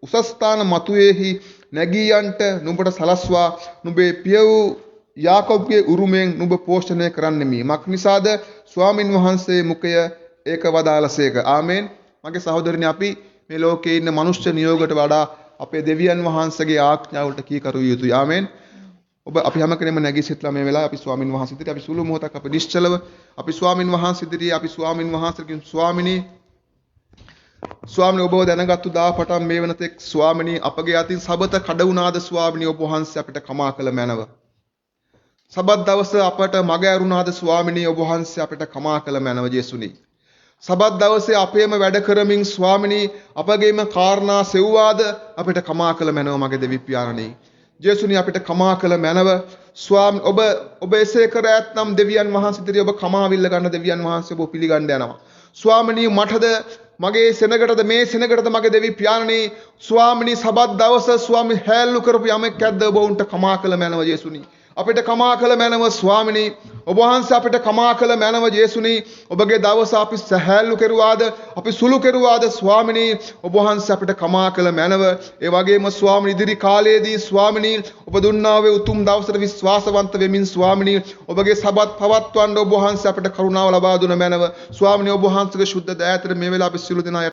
උසස් ස්ථාන මතුවේහි නැගී යන්ට නුඹට සලස්වා නුඹේ පිය වූ යාකෝබ්ගේ උරුමෙන් නුඹ පෝෂණය කරන්නෙමි. මක් නිසාද ස්වාමින් වහන්සේ මුඛය ඒක වදාළසේක. ආමෙන්. මගේ සහෝදරනි අපි මේ ලෝකේ ඉන්න මනුෂ්‍ය නියෝගයට වඩා අපේ දෙවියන් වහන්සේගේ ආඥාවලට කීකරු විය යුතුයි. ආමෙන්. ඔබ අපි හැම කෙනෙම නැගී සිටලා මේ වෙලාවේ අපි ස්වාමින් වහන්සේ ඉදිරියේ අපි සුළු මොහොතක් අපි නිශ්චලව අපි ස්වාමින් වහන්සේ ඉදිරියේ අපි ස්වාමින් වහන්සේගෙන් ස්වාමිනී ඔබව දැනගත්තු දා පටන් මේ වෙනතෙක් ස්වාමිනී අපගේ අතින් සබත කඩ වුණාද ස්වාමිනී ඔබ වහන්සේ අපිට කමා කළ මැනව. සබත් දවස අපට මග ඇරුණාද ස්වාමිනී ඔබ වහන්සේ අපිට කමා කළ මැනව යේසුනි. සබත් දවසේ අපේම වැඩ කරමින් ස්වාමිනී අපගේම කාරණා සෙව්වාද අපිට කමා කළ මැනව මගේ දෙවි පියාණනි. යේසුනි අපිට කමා කළ මැනව ස්වාමී ඔබ එසේ කර ඇතනම් දෙවියන් වහන්සේ ඉදිරියේ ඔබ කමාවිල්ල ගන්න දෙවියන් වහන්සේ ඔබ පිළිගන්න යනවා. ස්වාමිනී මටද මගේ සෙනගටද මේ සෙනගටද මගේ දෙවි පියාණනි ස්වාමිනී සබත් දවස ස්වාමී හැල්ලු කරපු යමෙක් ඇද්ද ඔබ උන්ට කමා කළ මැනව යේසුනි. අපිට කමා කළ මැනව ස්වාමිනී ඔබ වහන්සේ අපිට කමා කළ මැනව යේසුනි. ඔබගේ දවස අපි සහැල්ලු කෙරුවාද අපි සුළු කෙරුවාද ස්වාමිනී ඔබ වහන්සේ අපිට කමා කළ මැනව. ඒ වගේම ස්වාමිනී ඉදිරි කාලයේදී ස්වාමිනී ඔබ දුන්නා වූ උතුම් දවසට විශ්වාසවන්ත වෙමින් ස්වාමිනී ඔබගේ සබත් පවත්වන්න ඔබ වහන්සේ අපිට කරුණාව ලබා දුන මැනව. ස්වාමිනී ඔබ වහන්සේගේ ශුද්ධ දයාතර මේ වෙලාව අපි සියලු දෙනා